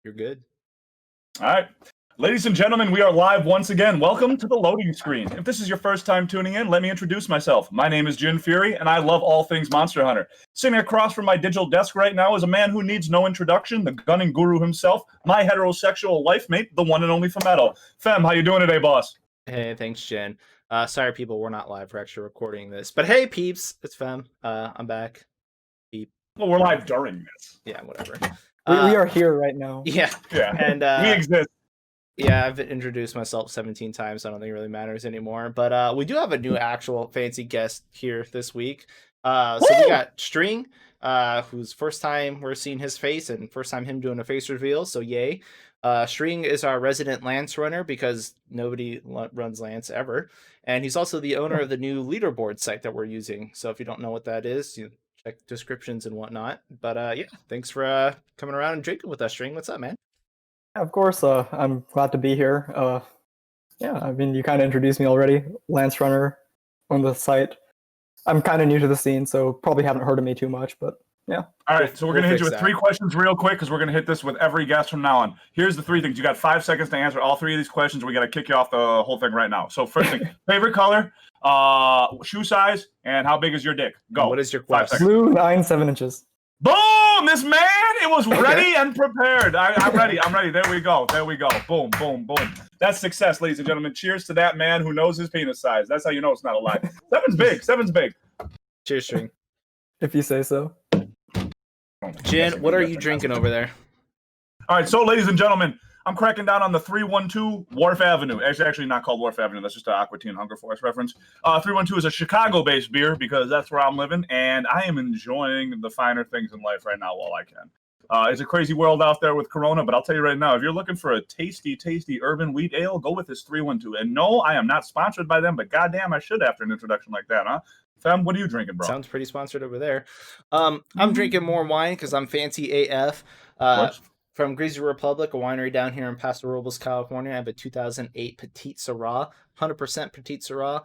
You're good. All right. Ladies and gentlemen, we are live once again. Welcome to the loading screen. If this is your first time tuning in, let me introduce myself. My name is Jin Fury, and I love all things Monster Hunter. Sitting across from my digital desk right now is a man who needs no introduction, the gunning guru himself, my heterosexual life mate, the one and only Phemeto. Fem, how you doing today, boss? Hey, thanks, Jen. Sorry, people, we're not live. We're actually recording this. But hey, peeps, it's Fem. I'm back. Beep. Well, we're live during this. Yeah, whatever. We are here right now. Yeah. Yeah. And we exist. Yeah, I've introduced myself 17 times. So I don't think it really matters anymore. But we do have a new actual fancy guest here this week. So we got String, who's first time we're seeing his face and first time him doing a face reveal. So yay. String is our resident Lance runner because nobody runs Lance ever. And he's also the owner of the new leaderboard site that we're using. So if you don't know what that is, you check descriptions and whatnot. But yeah, thanks for coming around and drinking with us, String. What's up, man? Of course, I'm glad to be here. Yeah, I mean, you kind of introduced me already. Lance Runner on the site. I'm kind of new to the scene, so probably haven't heard of me too much, but yeah. All right, so we're going to hit you with 3 questions real quick because we're going to hit this with every guest from now on. Here's the 3 things. You got 5 seconds to answer all 3 of these questions. We got to kick you off the whole thing right now. So first thing, favorite color, shoe size, and how big is your dick? Go. What is your question? Blue 9 7 inches. Boom! This man, it was ready and prepared. I'm ready. I'm ready. There we go. There we go. Boom, boom, boom. That's success, ladies and gentlemen. Cheers to that man who knows his penis size. That's how you know it's not a lie. 7's big. 7's big. Cheers, String. If you say so. Jen, what are you drinking over there? All right, so ladies and gentlemen, I'm cracking down on the 312 Wharf Avenue. Actually not called Wharf Avenue. That's just an Aqua Teen Hunger Force reference. 312 is a Chicago-based beer because that's where I'm living, and I am enjoying the finer things in life right now while I can. It's a crazy world out there with Corona, but I'll tell you right now, if you're looking for a tasty, tasty urban wheat ale, go with this 312. And no, I am not sponsored by them, but goddamn, I should after an introduction like that, huh? Fem, what are you drinking, bro? Sounds pretty sponsored over there. I'm drinking more wine because I'm fancy AF. From Greasy Republic, a winery down here in Paso Robles, California. I have a 2008 Petite Syrah, 100% Petite Syrah.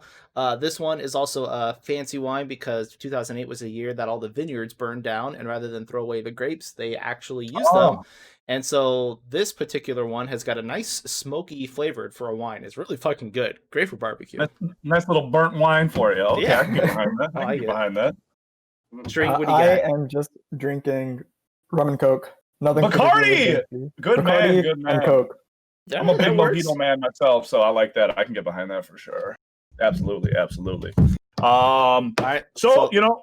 This one is also a fancy wine because 2008 was a year that all the vineyards burned down, and rather than throw away the grapes, they actually used them. And so this particular one has got a nice smoky flavored for a wine. It's really fucking good. Great for barbecue. Nice little burnt wine for you. Okay, Yeah. I can get behind that. I can get behind that. String, what do you I got? am just drinking rum and Coke. Nothing. Bacardi! Good man, good man. And Coke. Yeah, I'm a big that works. mojito man myself, so I like that. I can get behind that for sure. Absolutely, absolutely. All right. So you know,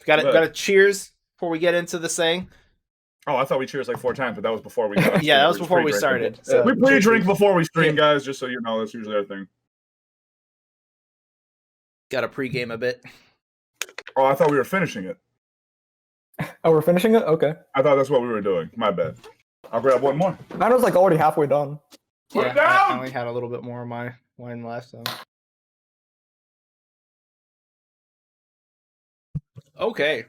got to cheers before we get into this thing. Oh, I thought we cheers like 4 times, but that was before we got Yeah, that was before we started. So we pre-drink before we stream, guys, just so you know. That's usually our thing. Got to pregame a bit. Oh, I thought we were finishing it. Oh, we're finishing it? Okay. I thought that's what we were doing. My bad. I'll grab one more. Mine was like already halfway done. Put Yeah, it down! I only had a little bit more of my wine left. So. Okay.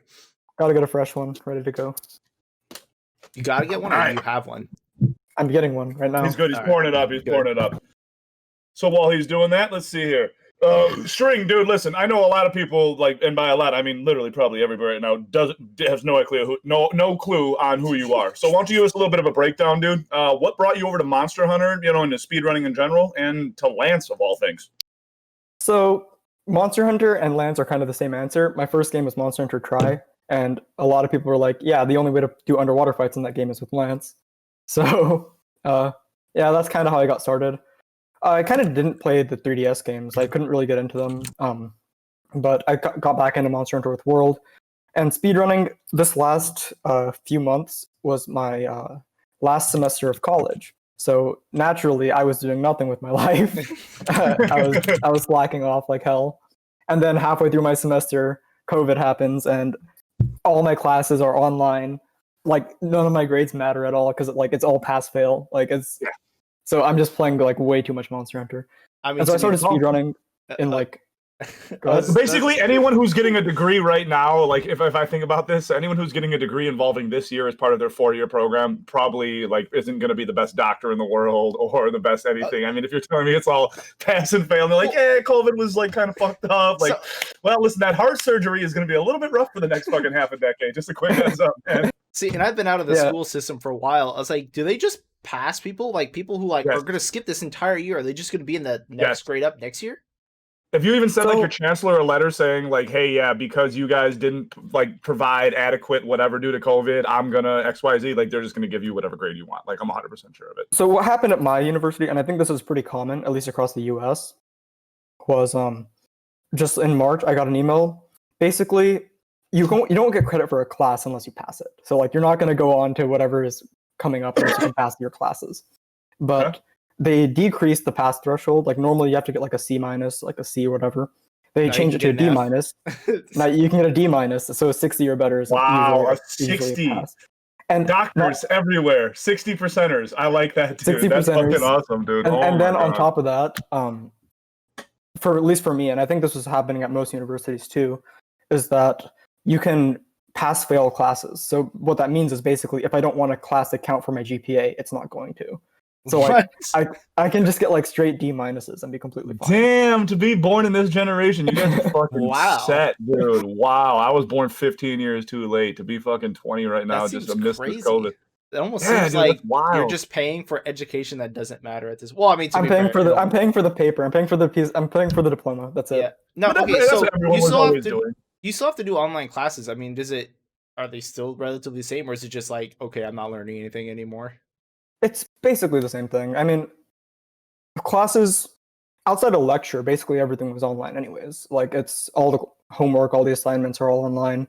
Gotta get a fresh one ready to go. You got to get one, or Alright. you have one? I'm getting one right now. He's good. He's All pouring it up. He's pouring it up. So while he's doing that, let's see here. String, dude, listen. I know a lot of people, like, and by a lot, I mean literally probably everybody right now has no clue no clue on who you are. So why don't you give us a little bit of a breakdown, dude? What brought you over to Monster Hunter, you know, into speedrunning in general, and to Lance of all things? So Monster Hunter and Lance are kind of the same answer. My first game was Monster Hunter Try, and a lot of people were like, yeah, the only way to do underwater fights in that game is with Lance. So yeah, that's kind of how I got started. I kind of didn't play the 3DS games. I couldn't really get into them. But I got back into Monster Hunter with World. And speedrunning this last few months was my last semester of college. So naturally, I was doing nothing with my life. I was slacking off like hell. And then halfway through my semester, COVID happens, and all my classes are online. Like, none of my grades matter at all because it's all pass-fail. So I'm just playing like way too much Monster Hunter. I mean, And so I started speedrunning in like... Basically, anyone who's getting a degree right now, like if I think about this, anyone who's getting a degree involving this year as part of their 4-year program probably like isn't going to be the best doctor in the world or the best anything. I mean, if you're telling me it's all pass and fail, and they're like, yeah, COVID was like kind of fucked up. Well, listen, that heart surgery is going to be a little bit rough for the next fucking half a decade. Just a quick heads up, man. See, and I've been out of the Yeah. school system for a while. I was like, do they just pass people? Like people who like Yes. are going to skip this entire year? Are they just going to be in the next Yes. grade up next year? If you even send like So- your chancellor a letter saying like, "Hey, yeah, because you guys didn't like provide adequate whatever due to COVID, I'm gonna XYZ," like they're just gonna give you whatever grade you want. Like I'm 100% sure of it. So what happened at my university, and I think this is pretty common, at least across the U.S., was just in March I got an email. Basically, you don't get credit for a class unless you pass it. So like you're not going to go on to whatever is coming up unless you can pass your classes. But Okay. they decreased the pass threshold. Like normally you have to get like a C minus, like a C or whatever. They Now you changed it can to a get an D F. minus. Now you can get a D minus. So a 60 or better is Wow, a usually 60. pass. And Doctors everywhere, 60%ers. I like that, dude. That's 60%ers. fucking awesome, dude. And, oh and my then on God. top of that, for at least for me, and I think this was happening at most universities too, is that you can pass fail classes. So what that means is basically if I don't want a class to count for my GPA, it's not going to. So like I can just get like straight D minuses and be completely fine. Damn, to be born in this generation, you guys are fucking Wow. set, dude. Wow, I was born 15 years too late to be fucking 20 right now. That Just seems amidst crazy. this COVID. It almost Yeah, seems dude, like that's wild. you're just paying for education that doesn't matter at this. Well, I mean, to I'm be paying fair, for you the know, I'm paying for the paper. I'm paying for the piece. I'm paying for the diploma. That's it. yeah. No, But okay. that's So what everyone you was still have always to doing. you still have to do online classes. I mean, are they still relatively the same, or is it just like, okay, I'm not learning anything anymore? It's basically the same thing. I mean, classes outside of lecture, basically everything was online anyways. Like it's all the homework, all the assignments are all online.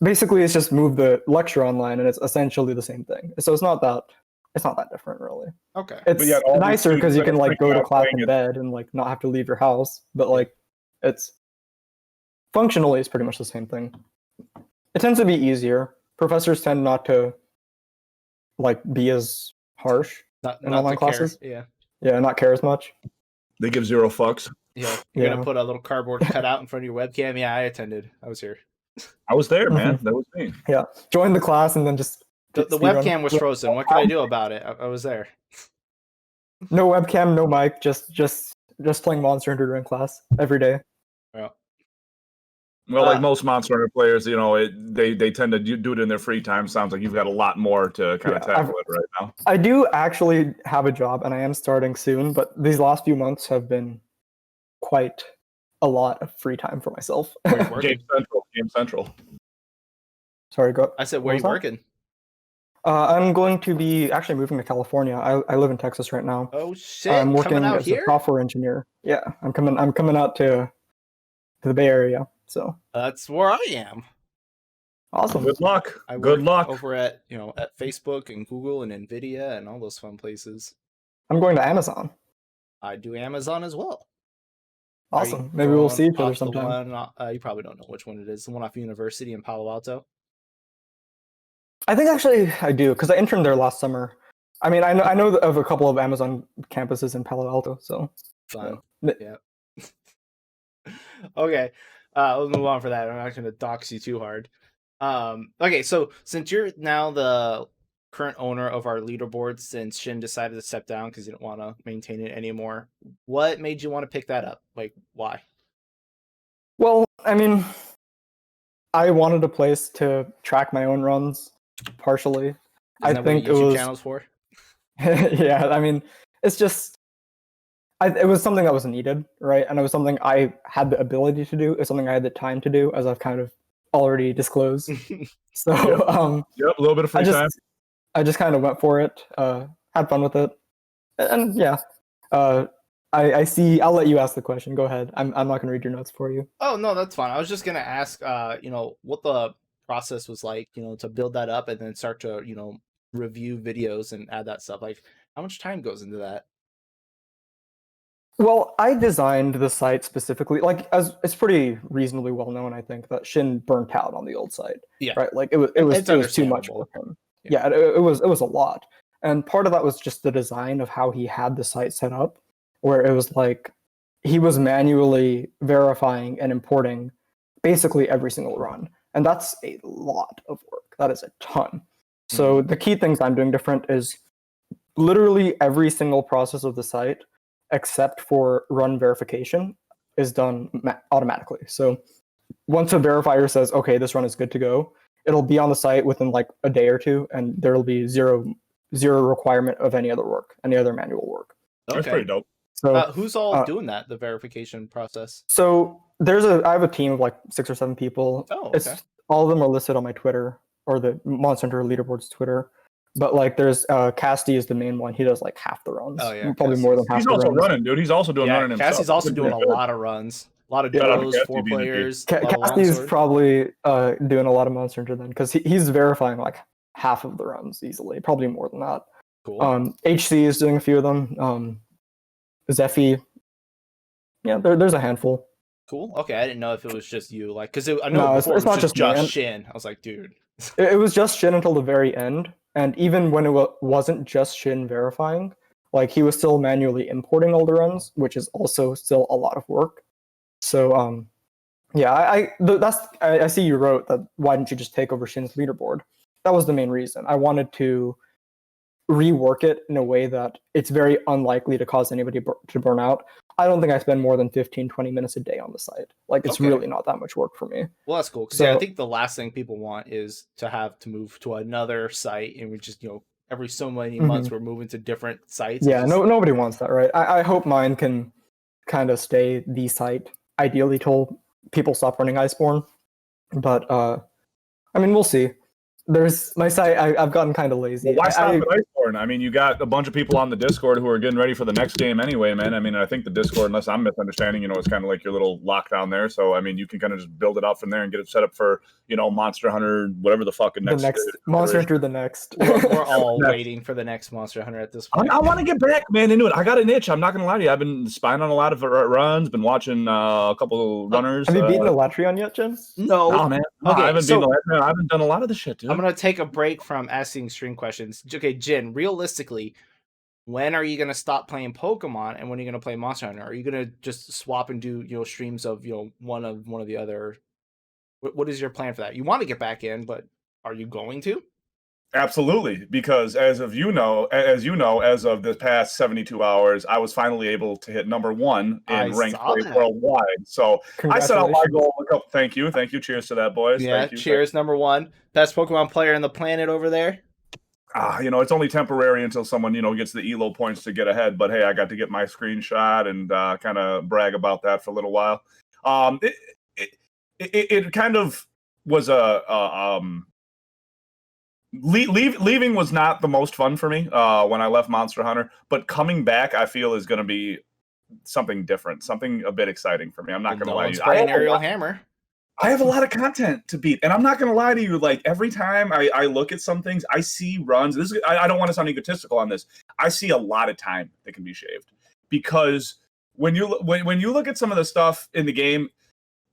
Basically, it's just move the lecture online, and it's essentially the same thing. So it's not that different, really. Okay. It's yet all these nicer because students you that are can like go freaking to out class saying in it- bed and like not have to leave your house. But like, it's functionally it's pretty much the same thing. It tends to be easier. Professors tend not to like be as harsh Not in not online to care. classes. Yeah. Yeah, not care as much. They give zero fucks. Yeah. You're Yeah. gonna put a little cardboard cutout in front of your webcam. Yeah, I attended. I was here. I was there, man. That was me. Yeah, join the class and then just The speed run. webcam was frozen. What could I do about it? I was there. No webcam, no mic, just playing Monster Hunter during class every day. Well, Well, like most Monster Hunter players, you know, they tend to do it in their free time. Sounds like you've got a lot more to kind of Yeah, tackle it right now. I do actually have a job, and I am starting soon. But these last few months have been quite a lot of free time for myself. where you working? Game Central. Sorry, go. I said, what where was you that? working? I'm going to be actually moving to California. I live in Texas right now. Oh shit! I'm working Coming out as here? a software engineer. Yeah, I'm coming out to the Bay Area. So That's where I am. awesome. Good luck. I Good work luck. over at at Facebook and Google and Nvidia and all those fun places. I'm going to Amazon. I do Amazon as well. Are you Awesome. Maybe we'll going see each other off the sometime. one, you probably don't know which one it is. The one off University in Palo Alto. I think actually I do because I interned there last summer. I mean, I know of a couple of Amazon campuses in Palo Alto. So Fun. uh, Yeah. Okay. Let's move on for that. I'm not going to dox you too hard. Okay, so since you're now the current owner of our leaderboard, since Shin decided to step down because you don't want to maintain it anymore, what made you want to pick that up? Like, why? well, I mean, I wanted a place to track my own runs, partially. Isn't I that think what it your YouTube was. channel's for? Yeah, I mean, it's just. It was something that was needed, right? And it was something I had the ability to do. It's something I had the time to do, as I've kind of already disclosed. So, Yep. Yep, a little bit of free time. I just kind of went for it, had fun with it, and yeah. I see. I'll let you ask the question. Go ahead. I'm not going to read your notes for you. Oh no, that's fine. I was just gonna ask, what the process was like, to build that up and then start to, review videos and add that stuff. Like, how much time goes into that? Well, I designed the site specifically, like as it's pretty reasonably well known, I think, that Shin burnt out on the old site. Yeah. Right. Like it was It's too much understandable. for him. Yeah. Yeah, it was a lot. And part of that was just the design of how he had the site set up, where it was like he was manually verifying and importing basically every single run. And that's a lot of work. That is a ton. So the key things I'm doing different is literally every single process of the site, except for run verification, is done automatically. So once a verifier says, okay, this run is good to go, It'll be on the site within like a day or two, and there'll be zero requirement of any other work, any other manual work. That's pretty dope. So who's all doing that? The verification process. So I have a team of like 6 or 7 people. Oh, okay. All of them are listed on my Twitter or the Monster Hunter Leaderboard's Twitter. But like there's Casty is the main one. He does like half the runs. Oh yeah, probably more than half. He's the also runs. running, dude. He's also doing running himself. Cassie's also doing a lot of runs. A lot of duos, 4 players. Cassie's probably doing a lot of Monster Hunter then, because he's verifying like half of the runs easily, probably more than that. Cool. HC is doing a few of them. Zephy, yeah, there's a handful. Cool. Okay, I didn't know if it was just you, like, because I know before it's not just Shin. I was like, dude. It was just Shin until the very end, and even when it wasn't just Shin verifying, like he was still manually importing all the runs, which is also still a lot of work. So yeah, I see you wrote that. Why didn't you just take over Shin's leaderboard? That was the main reason. I wanted to rework it in a way that it's very unlikely to cause anybody to burn out. I don't think I spend more than 15-20 minutes a day on the site. Like, it's really not that much work for me. Well, that's cool. Because I think the last thing people want is to have to move to another site, and we just, every so many months we're moving to different sites. Yeah, nobody wants that, right? I hope mine can kind of stay the site, ideally till people stop running Iceborne. But, I mean, we'll see. There's my site. I've gotten kind of lazy. Well, why stop at Iceborne? I mean, you got a bunch of people on the Discord who are getting ready for the next game anyway, man. I mean, I think the Discord, unless I'm misunderstanding, it's kind of like your little lockdown there. So, I mean, you can kind of just build it out from there and get it set up for, Monster Hunter, whatever the fucking next. The next Monster Hunter, the next. We're all waiting for the next Monster Hunter at this point. I want to get back, man, into it. I got an itch. I'm not gonna lie to you. I've been spying on a lot of runs. Been watching a couple of runners. Have you beaten the Latreon yet, Jen? No, man. No, Okay, I haven't beaten the Latreon. I haven't done a lot of the shit, dude. I'm gonna take a break from asking string questions. Okay, Jin, realistically, when are you gonna stop playing Pokemon and when are you gonna play Monster Hunter? Are you gonna just swap and do streams of one of the other? What is your plan for that? You want to get back in, but are you going to? Absolutely, because as you know, as of the past 72 hours, I was finally able to hit number 1 in ranked play worldwide. So I set out my goal. Thank you. Cheers to that, boys. Yeah, thank you. Cheers, number 1, best Pokemon player on the planet over there. It's only temporary until someone gets the ELO points to get ahead. But hey, I got to get my screenshot and kind of brag about that for a little while. It kind of was leaving was not the most fun for me when I left Monster Hunter, but coming back I feel is going to be something different, something a bit exciting for me. I'm not going to lie to you. I have aerial hammer. I have a lot of content to beat, and I'm not going to lie to you. Like every time I look at some things, I see runs. I don't want to sound egotistical on this. I see a lot of time that can be shaved because when you look at some of the stuff in the game,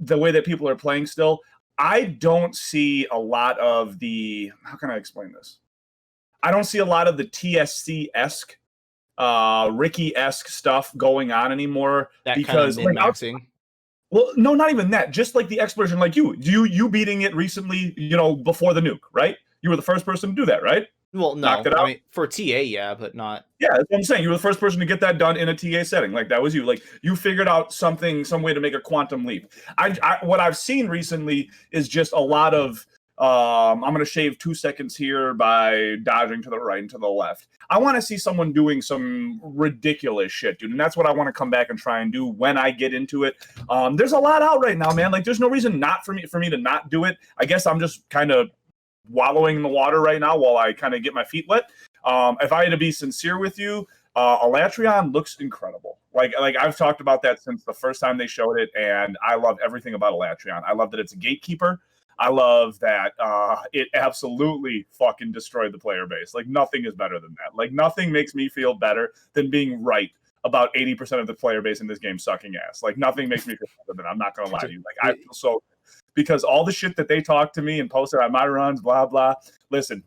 the way that people are playing still, I don't see a lot of the, how can I explain this? I don't see a lot of the TSC-esque, Ricky-esque stuff going on anymore. That because kind of min-maxing. Well, no, not even that. Just like the exploration, like you beating it recently, before the nuke, right? You were the first person to do that, right? Well, no, I mean, for TA, yeah, but not. Yeah, that's what I'm saying. You were the first person to get that done in a TA setting. Like that was you. Like you figured out some way to make a quantum leap. What I've seen recently is just a lot of. I'm going to shave 2 seconds here by dodging to the right and to the left. I want to see someone doing some ridiculous shit, dude. And that's what I want to come back and try and do when I get into it. There's a lot out right now, man. Like there's no reason not for me to not do it. I guess I'm just kind of wallowing in the water right now while I kind of get my feet wet. If I had to be sincere with you, Alatreon looks incredible. Like I've talked about that since the first time they showed it, and I love everything about Alatreon. I love that it's a gatekeeper. I love that it absolutely fucking destroyed the player base. Like nothing is better than that. Like nothing makes me feel better than being right about 80% of the player base in this game sucking ass. Like nothing makes me feel better than I'm not gonna lie to you. Like I feel so because all the shit that they talk to me and posted on my runs, blah blah. Listen,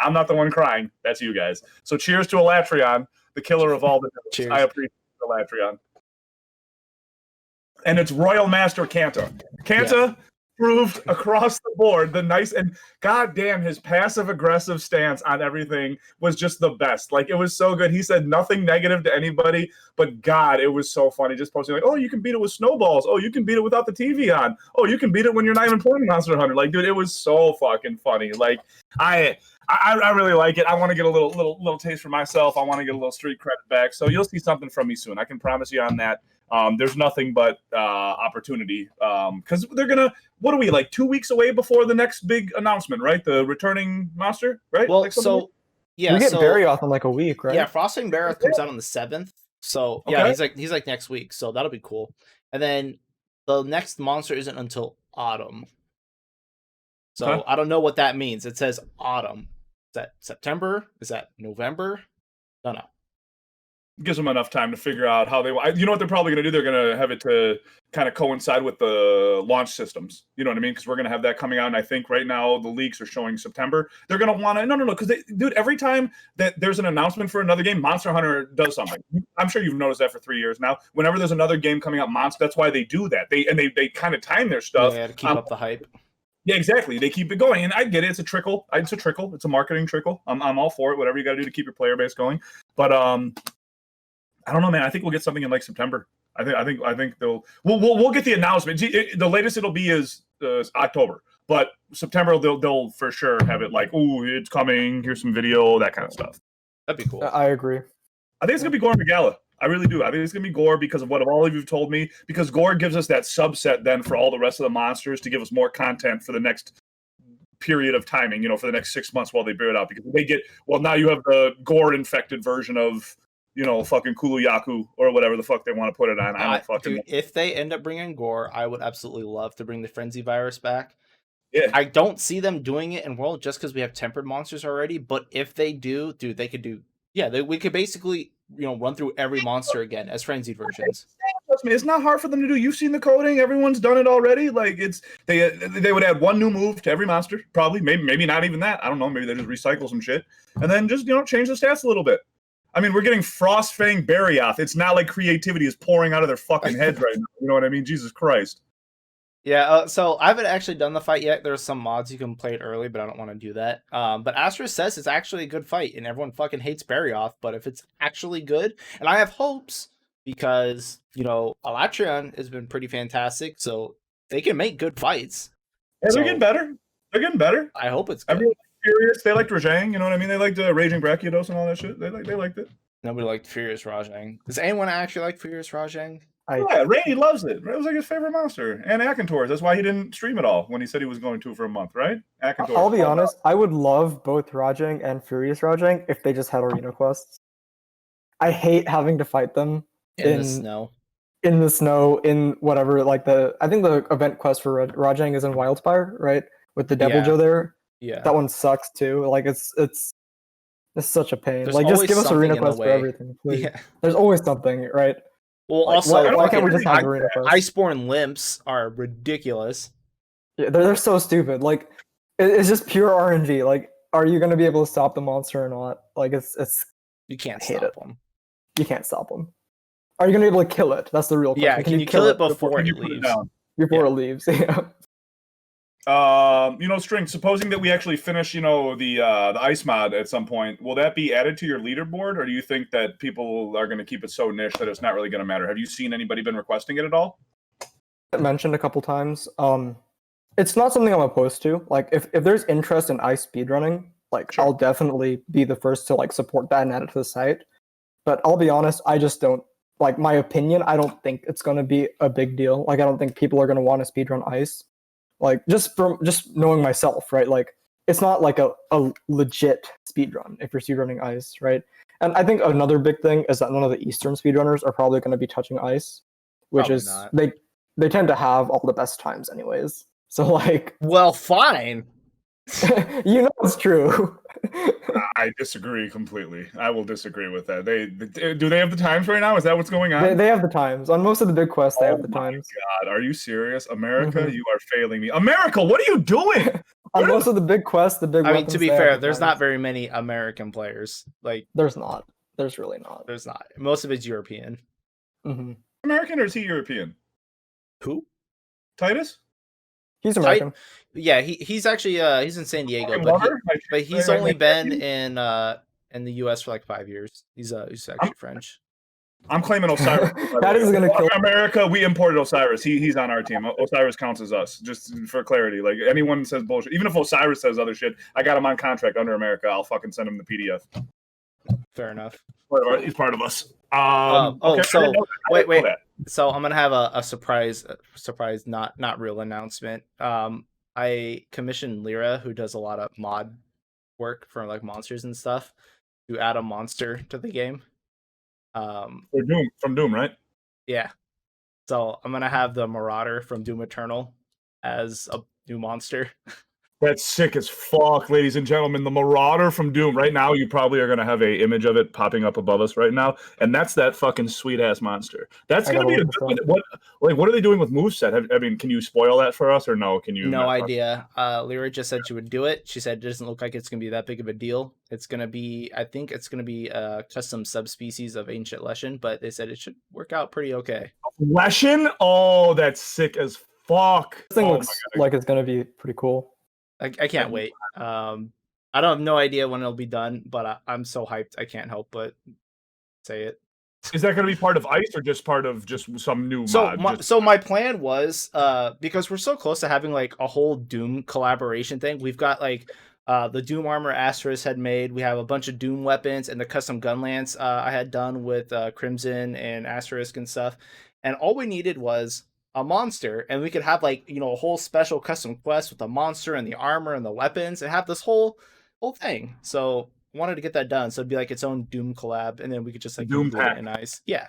I'm not the one crying. That's you guys. So cheers to Alatreon, the killer of all the cheers. I appreciate Alatreon. And it's Royal Master Kanta. Kanta, Proved across the board the nice and goddamn his passive aggressive stance on everything was just the best. Like it was so good. He said nothing negative to anybody, but God, it was so funny. Just posting like, oh, you can beat it with snowballs. Oh, you can beat it without the TV on. Oh, you can beat it when you're not even playing Monster Hunter. Like, dude, it was so fucking funny. Like, I really like it. I want to get a little taste for myself. I want to get a little street credit back. So you'll see something from me soon. I can promise you on that. There's nothing but opportunity because they're gonna. What are we like 2 weeks away before the next big announcement, right? The returning monster, right? Well, like so yeah, we get so Barioth in like a week, right? yeah, Frostwing Barroth comes out on the 7th. So yeah, Okay. he's like next week. So that'll be cool. And then the next monster isn't until autumn. So Okay. I don't know what that means. It says autumn. Is that September? Is that November? No. Gives them enough time to figure out how they. You know what they're probably going to do? They're going to have it to kind of coincide with the launch systems. You know what I mean? Because we're going to have that coming out, and I think right now the leaks are showing September. They're going to want to no, because dude, every time that there's an announcement for another game, Monster Hunter does something. I'm sure you've noticed that for 3 years now. Whenever there's another game coming out, that's why they do that. They kind of time their stuff. Yeah, to keep up the hype. Yeah, exactly. They keep it going, and I get it. It's a trickle. It's a trickle. It's a marketing trickle. I'm all for it. Whatever you got to do to keep your player base going. But I don't know, man. I think we'll get something in like September. I think we'll get the announcement. The latest it'll be is October, but September they'll for sure have it like, ooh, it's coming. Here's some video, that kind of stuff. That'd be cool. I agree. I think it's gonna be Gore and Regala. I really do. I think it's gonna be Gore because of what all of you've told me. Because Gore gives us that subset then for all the rest of the monsters to give us more content for the next period of timing. You know, for the next 6 months while they bear it out. Because they get now you have the Gore infected version of. You know, fucking Kuluyaku or whatever the fuck they want to put it on. I don't fucking. Dude, if they end up bringing Gore, I would absolutely love to bring the Frenzy virus back. Yeah. I don't see them doing it in World just because we have tempered monsters already. But if they do, dude, they could do. Yeah, we could basically run through every monster again as frenzied versions. Trust me, it's not hard for them to do. You've seen the coding; everyone's done it already. Like they would add one new move to every monster, probably. Maybe not even that. I don't know. Maybe they just recycle some shit and then just change the stats a little bit. I mean, we're getting Frostfang Barioth. It's not like creativity is pouring out of their fucking heads right now. You know what I mean? Jesus Christ. Yeah, so I haven't actually done the fight yet. There's some mods you can play it early, but I don't want to do that. But Astra says it's actually a good fight, and everyone fucking hates Barioth. But if it's actually good, and I have hopes because Alatreon has been pretty fantastic, so they can make good fights. Yeah, they're getting better. They're getting better. I hope it's good. Furious. They liked Rajang, you know what I mean? They liked Raging Brachiodos and all that shit. They liked it. Nobody liked Furious Rajang. Does anyone actually like Furious Rajang? Yeah, Rainy loves it. It was like his favorite monster. And Akintor's. That's why he didn't stream it all when he said he was going to for a month, right? Akintor. I'll be honest, I would love both Rajang and Furious Rajang if they just had arena quests. I hate having to fight them in the snow. In the snow, in whatever, like I think the event quest for Rajang is in Wildspire, right? With the Devil Joe there. Yeah. That one sucks too. Like it's such a pain. There's like just give us arena quests for everything, please. Yeah. There's always something, right? Well, like, also, why can't we just have arena quests? Iceborne limps are ridiculous. Yeah, they're so stupid. Like it's just pure RNG. Like, are you gonna be able to stop the monster or not? Like it's you can't stop them. You can't stop them. Are you gonna be able to kill it? That's the real question. Yeah, can you kill it before it leaves? Before it leaves, yeah. String, supposing that we actually finish, the ice mod at some point, will that be added to your leaderboard, or do you think that people are going to keep it so niche that it's not really going to matter? Have you seen anybody been requesting it at all? I mentioned a couple times. It's not something I'm opposed to. Like, if there's interest in ice speedrunning, like, sure. I'll definitely be the first to, like, support that and add it to the site. But I'll be honest, I just don't, like, my opinion, I don't think it's going to be a big deal. Like, I don't think people are going to want to speedrun ice. Like, just knowing myself, right? Like, it's not like a legit speedrun if you're speedrunning ice, right? And I think another big thing is that none of the Eastern speedrunners are probably going to be touching ice, which probably is not. They tend to have all the best times anyways. So, like... Well, fine. It's true. I disagree completely. I will disagree with that. Do they have the times right now? Is that what's going on? They have the times. On most of the big quests, they have the times. God, are you serious? America, you are failing me. America, what are you doing? On most of the big quests, the big I mean, to be fair, there's not very many American players. Like, there's not. There's really not. There's not. Most of it's European. Mm-hmm. American, or is he European? Who? Titus? He's American. Yeah, he's actually he's in San Diego, Fucking but water? he's only been in the U.S. for like 5 years. He's actually French. I'm claiming Osiris. That is gonna kill. America. We imported Osiris. He's on our team. Osiris counts as us. Just for clarity, like anyone says bullshit, even if Osiris says other shit, I got him on contract under America. I'll fucking send him the PDF. Fair enough. He's part of us. Okay. So wait. That. So I'm gonna have a surprise, not real announcement. I commissioned Lyra, who does a lot of mod work for like monsters and stuff, to add a monster to the game. From Doom, right? Yeah. So I'm gonna have the Marauder from Doom Eternal as a new monster. That's sick as fuck, ladies and gentlemen. The Marauder from Doom. Right now, you probably are gonna have a image of it popping up above us right now, and that's that fucking sweet ass monster. That's gonna be a good one. What are they doing with moveset? I mean, can you spoil that for us or no? Can you? No idea. Lyra just said she would do it. She said it doesn't look like it's gonna be that big of a deal. It's gonna be, I think it's gonna be a custom subspecies of ancient Leshen, but they said it should work out pretty okay. Leshen? Oh, that's sick as fuck. This thing looks like it's gonna be pretty cool. I can't wait. I don't have no idea when it'll be done, but I'm so hyped. I can't help but say it. Is that going to be part of ICE or just part of just some new mod? So my plan was, because we're so close to having like a whole Doom collaboration thing. We've got like the Doom armor Asterisk had made. We have a bunch of Doom weapons and the custom gun lance I had done with Crimson and Asterisk and stuff. And all we needed was a monster, and we could have like, you know, a whole special custom quest with the monster and the armor and the weapons, and have this whole thing. So wanted to get that done, so it'd be like its own Doom collab, and then we could just like Doom pack. It in ICE. Yeah.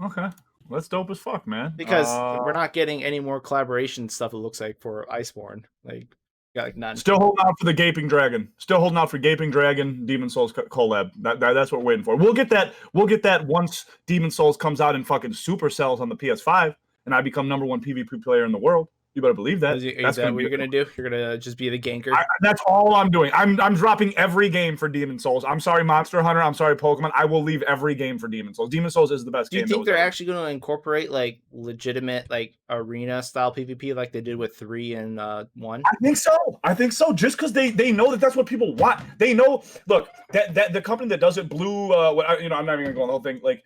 Okay. That's dope as fuck, man. Because we're not getting any more collaboration stuff, it looks like, for Iceborne. Like, got like none. Still holding out for the Gaping Dragon. Still holding out for Gaping Dragon, Demon Souls collab. That's what we're waiting for. We'll get that once Demon Souls comes out and fucking supercells on the PS5, and I become #1 PvP player in the world. You better believe that. Is that what you're gonna do? You're gonna just be the ganker? That's all I'm doing. I'm dropping every game for Demon Souls. I'm sorry, Monster Hunter. I'm sorry, Pokemon. I will leave every game for Demon Souls. Demon Souls is the best game. Do you think they're actually going to incorporate like legitimate like arena style PvP like they did with 3 and 1? I think so. Just because they know that's what people want. They know. Look, that the company that does it, Blue. I'm not even gonna go on the whole thing. Like,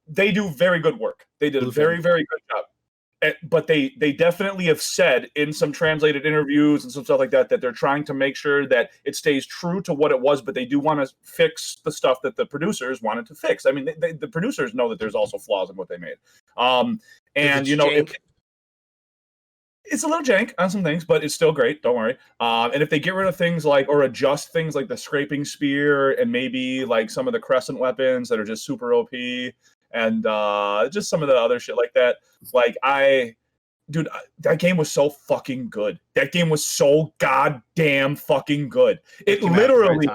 they do very good work. They did a very, very good job. But they definitely have said in some translated interviews and some stuff like that they're trying to make sure that it stays true to what it was, but they do want to fix the stuff that the producers wanted to fix. I mean, the producers know that there's also flaws in what they made. And it's a little jank on some things, but it's still great. Don't worry. And if they get rid of things like, or adjust things like the scraping spear and maybe like some of the crescent weapons that are just super OP, and just some of the other shit like that. Like, that game was so fucking good. That game was so goddamn fucking good. It literally,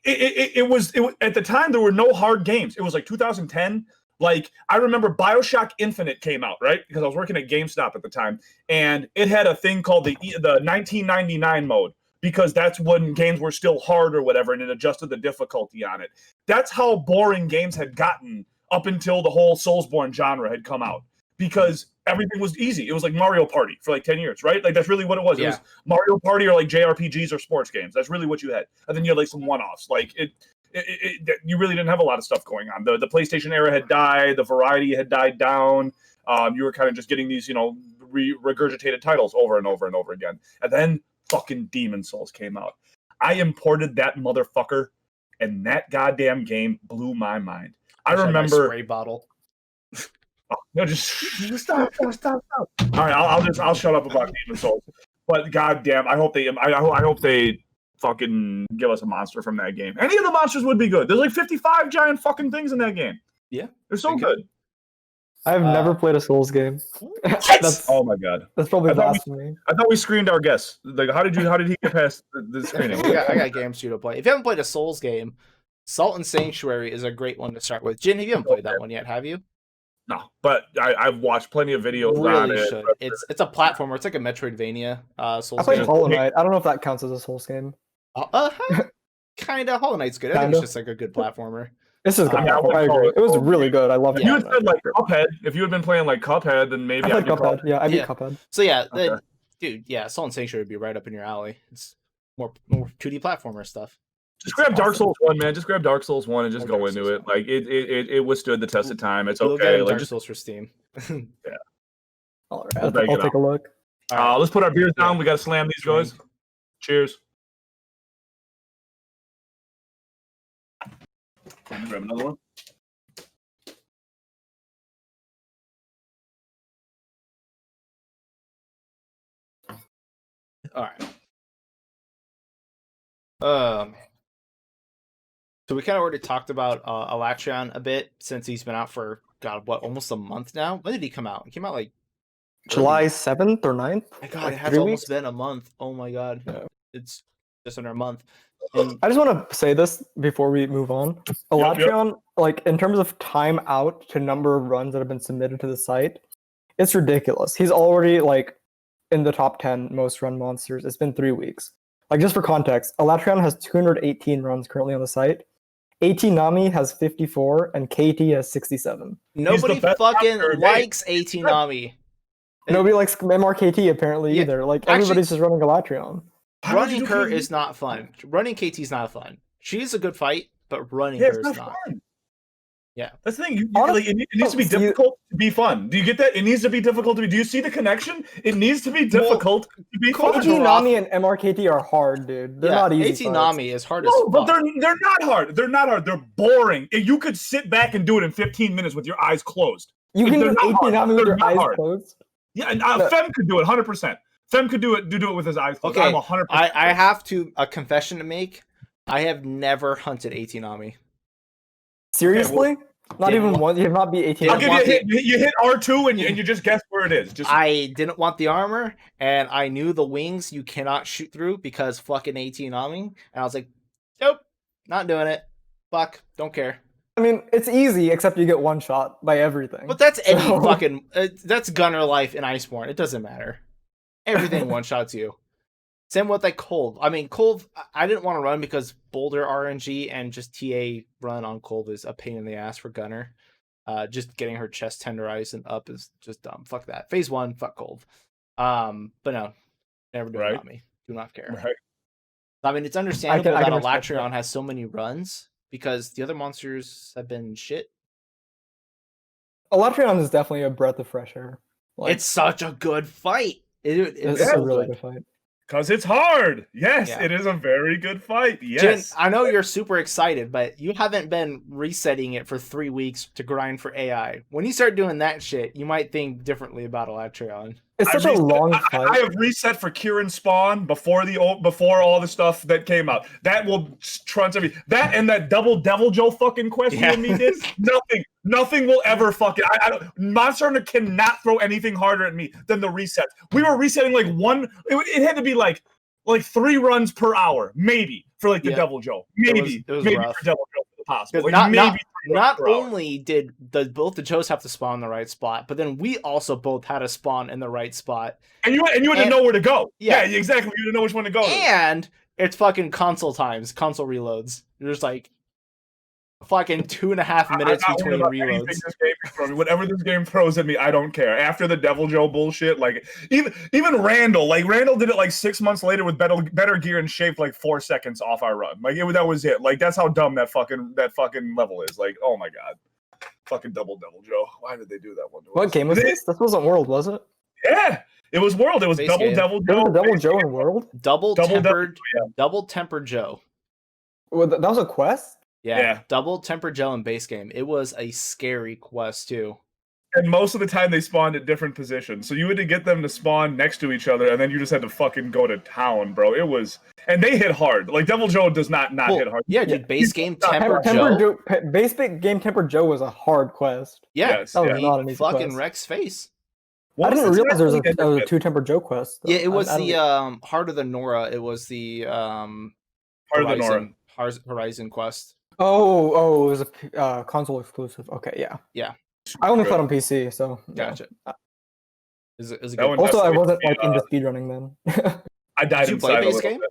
it was at the time there were no hard games. It was like 2010. Like, I remember BioShock Infinite came out, right? Because I was working at GameStop at the time, and it had a thing called the 1999 mode, because that's when games were still hard or whatever, and it adjusted the difficulty on it. That's how boring games had gotten up until the whole Soulsborne genre had come out, because everything was easy. It was like Mario Party for like 10 years, right? Like, that's really what it was. Yeah. It was Mario Party or like JRPGs or sports games. That's really what you had. And then you had like some one-offs. Like, you really didn't have a lot of stuff going on. The PlayStation era had died. The variety had died down. You were kind of just getting these, regurgitated titles over and over and over again. And then fucking Demon Souls came out. I imported that motherfucker, and that goddamn game blew my mind. I remember spray bottle. Oh, no, just stop. All right, I'll shut up about Demon Souls. But goddamn, I hope they fucking give us a monster from that game. Any of the monsters would be good. There's like 55 giant fucking things in that game. Yeah, they're so good. I've never played a Souls game. Oh my god, that's probably blasphemy. I thought we screened our guests. Like, how did he get past the screening? I got games for you to play. If you haven't played a Souls game, Salt and Sanctuary is a great one to start with. Jin, you haven't played that one yet, have you? No, but I've watched plenty of videos on it. Should. It's a platformer. It's like a Metroidvania. Souls I played Hollow Knight. I don't know if that counts as a Souls game. Kind of. Hollow Knight's good. I think it's just like a good platformer. This is good. I I wouldn't agree. call it It was OG. really good. I love it. You had said like Cuphead. If you had been playing like Cuphead, then maybe I I'd played be calling. Cuphead. Yeah, I beat Yeah. Cuphead. So yeah, Okay. dude, yeah, Soul and Sanctuary would be right up in your alley. It's more 2D platformer stuff. Just grab Dark awesome. Souls 1, man. Just grab Dark Souls 1 and just Or go Dark into Souls it. Like it withstood the test of time. It's We'll get okay. him Like Dark just Souls for Steam. All right, we'll bang I'll it take out. a look. All right. Let's put our beers down. Yeah. We gotta slam these Drink. guys. Cheers. Let me grab another one. All right. So we kind of already talked about Alatreon a bit since he's been out for almost a month now. When did he come out? He came out like July early. 7th or 9th? My God, like it has 3 almost weeks? been a month. Oh my God, Yeah. it's just under a month. And I just want to say this before we move on. Alatreon, like in terms of time out to number of runs that have been submitted to the site, it's ridiculous. He's already like in the top 10 most run monsters. It's been 3 weeks. Like just for context, Alatreon has 218 runs currently on the site. AT Nami has 54 and KT has 67. nobody best fucking monster in likes AT Nami. Nobody likes MRKT apparently Yeah, either. Like actually- everybody's just running Alatreon. Running her is not fun. Running KT is not fun. She's a good fight, but running Yeah, her it's is not not. fun. Yeah. That's the thing. Honestly, It needs to be see- difficult to be fun. Do you get that? It needs to be difficult to be. Do you see the connection? It needs to be difficult to be Cool. fun. AT Nami and MRKT are hard, dude. They're not easy. AT fights. Nami is hard as No, fuck. but they're not hard. They're not hard. They're boring. You could sit back and do it in 15 minutes with your eyes closed. You can They're do not AT hard. Nami with They're your not eyes hard. closed. Yeah, and No. Fem could do it 100%. Fem could do it with his eyes closed. Okay, I'm 100%. I have a confession to make. I have never hunted AT Nami. Seriously? Not Didn't even want- one. You have not beat AT didn't I'll Nami. give you a want hit. You hit R2 and you just guess where it is. Just I didn't want the armor, and I knew the wings you cannot shoot through because fucking AT Nami. And I was like, nope, not doing it. Fuck, don't care. I mean, it's easy except you get one shot by everything. But that's any So- fucking. That's Gunner life in Iceborne. It doesn't matter. Everything one shots you. Same with like Kolv. I mean, Kolv, I didn't want to run because Boulder RNG and just TA run on Kolv is a pain in the ass for Gunner. Just getting her chest tenderized and up is just dumb. Fuck that. Phase 1, fuck Kolv. But no, never do it Right. on me. Do not care. right. I mean, it's understandable I that can respect Alatreon that. has so many runs because the other monsters have been shit. Alatreon is definitely a breath of fresh air. Like, It's such a good fight. It's it's so a really good. good fight. Because it's hard. Yes, Yeah. it is a very good fight. Yes. Jin, I know you're super excited, but you haven't been resetting it for 3 weeks to grind for AI. When you start doing that shit, you might think differently about Alatreon. It's such a long fight. I have reset for Kieran Spawn before all the stuff that came out. That will trunch everything. That and that double Devil Joe fucking quest you and me did. Nothing will ever fucking. I don't. Monster Hunter cannot throw anything harder at me than the resets. We were resetting like one. It had to be like 3 runs per hour, maybe for like the Yeah. Devil Joe. Maybe It was maybe rough. for Devil Joe for the possible. Like, Not, maybe not, 3 runs not per hour. only did both the Joes have to spawn in the right spot, but then we also both had to spawn in the right spot. And you had to know where to go. Yeah. Yeah, exactly. You had to know which one to go to. And it's fucking console times, console reloads. You're just like fucking 2.5 minutes I'm not between worried about anything reloads. this game can throw me. Whatever this game throws at me, I don't care. After the Devil Joe bullshit, like even Randall, did it like 6 months later with better gear and shaved like 4 seconds off our run. Like that was it. Like that's how dumb that fucking level is. Like, oh my god, fucking Devil Joe. Why did they do that one to us? What game was this? This wasn't World, was it? Yeah, it was World. It was Base Devil game. Joe. There was a Devil Joe in World? Double Double tempered Joe. Well, that was a quest? Yeah, double tempered Joe in base game. It was a scary quest too. And most of the time they spawned at different positions. So you had to get them to spawn next to each other, and then you just had to fucking go to town, bro. It was, and they hit hard. Like Devil Joe does not hit hard. Yeah, dude, base game tempered Joe. Base game Tempered Joe was a hard quest. Yeah, Yes, That was yeah. not an easy fucking quest. Rex face. What I didn't was the realize there was title a again? 2 Tempered Joe quest. though. Yeah, it was I don't- the Heart of the Nora. It was the Heart of the Nora. Horizon quest. Oh, it was a console exclusive. Okay, yeah. Yeah. I only played on PC, so yeah. Gotcha. Is it That good? one- Also, I That's wasn't the, like into speedrunning then. I died Did you inside play a base little game? bit.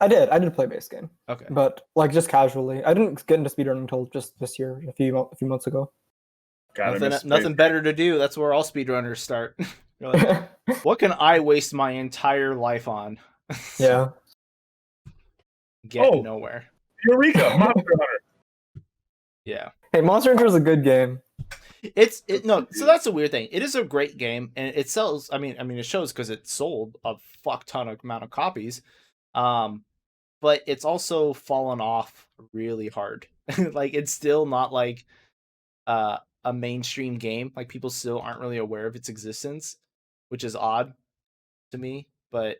I did play base game, Okay. but like just casually. I didn't get into speedrunning until just this year, a few months ago. God, Nothing better to do. That's where all speedrunners start. You're like, what can I waste my entire life on? Yeah. Get nowhere. Eureka, Monster Hunter. Yeah. Hey, Monster Hunter is a good game. No. So that's a weird thing. It is a great game, and it sells. I mean, it shows because it sold a fuck ton of amount of copies. But it's also fallen off really hard. Like it's still not like a mainstream game. Like people still aren't really aware of its existence, which is odd to me. But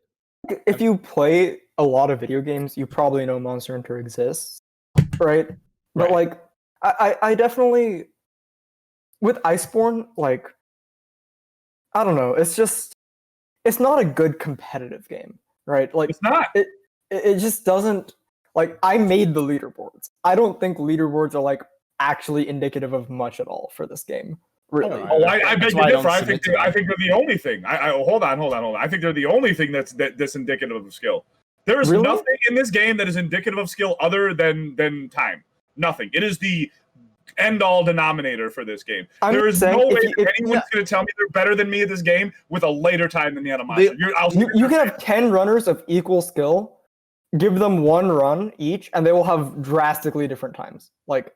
if you play a lot of video games, you probably know Monster Hunter exists, right? But like, I definitely with Iceborne, like, I don't know. It's not a good competitive game, right? Like, It's not. It just doesn't. Like, I made the leaderboards. I don't think leaderboards are like actually indicative of much at all for this game. Really? Oh, I beg That's to why I differ. don't I submit think to them. they're the only thing. Hold on. I think they're the only thing that's indicative of skill. There is Really? nothing in this game that is indicative of skill other than time. Nothing. It is the end all denominator for this game. There is no way anyone's going to tell me they're better than me at this game with a later time than the other monster. You can have 10 runners of equal skill, give them one run each, and they will have drastically different times. Like,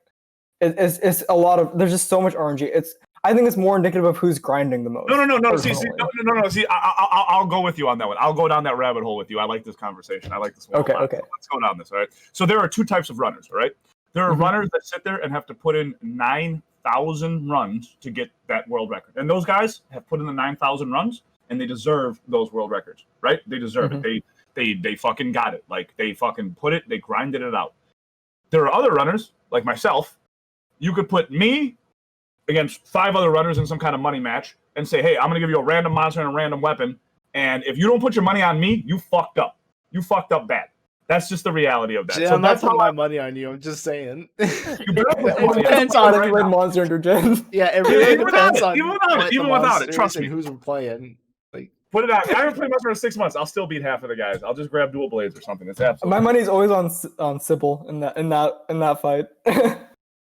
it's a lot of. There's just so much RNG. I think it's more indicative of who's grinding the most. No. See, I'll go with you on that one. I'll go down that rabbit hole with you. I like this conversation. I like this one. Okay. So let's go down this. All right. So there are two types of runners. All right. There are runners that sit there and have to put in 9,000 runs to get that world record, and those guys have put in the 9,000 runs, and they deserve those world records. Right? They deserve it. They fucking got it. Like they fucking put it. They grinded it out. There are other runners like myself. You could put me against 5 other runners in some kind of money match and say, hey, I'm going to give you a random monster and a random weapon. And if you don't put your money on me, you fucked up. You fucked up bad. That's just the reality of that. See, so I'm not that's putting how my money on you. I'm just saying. It depends on it. Right Monster Hunter Gen. Yeah, it really depends on even without it. Trust me. Who's we're playing. Like, put it out. I haven't played Monster in 6 months. I'll still beat half of the guys. I'll just grab dual blades or something. It's absolutely. My money's always on Sybil in that fight.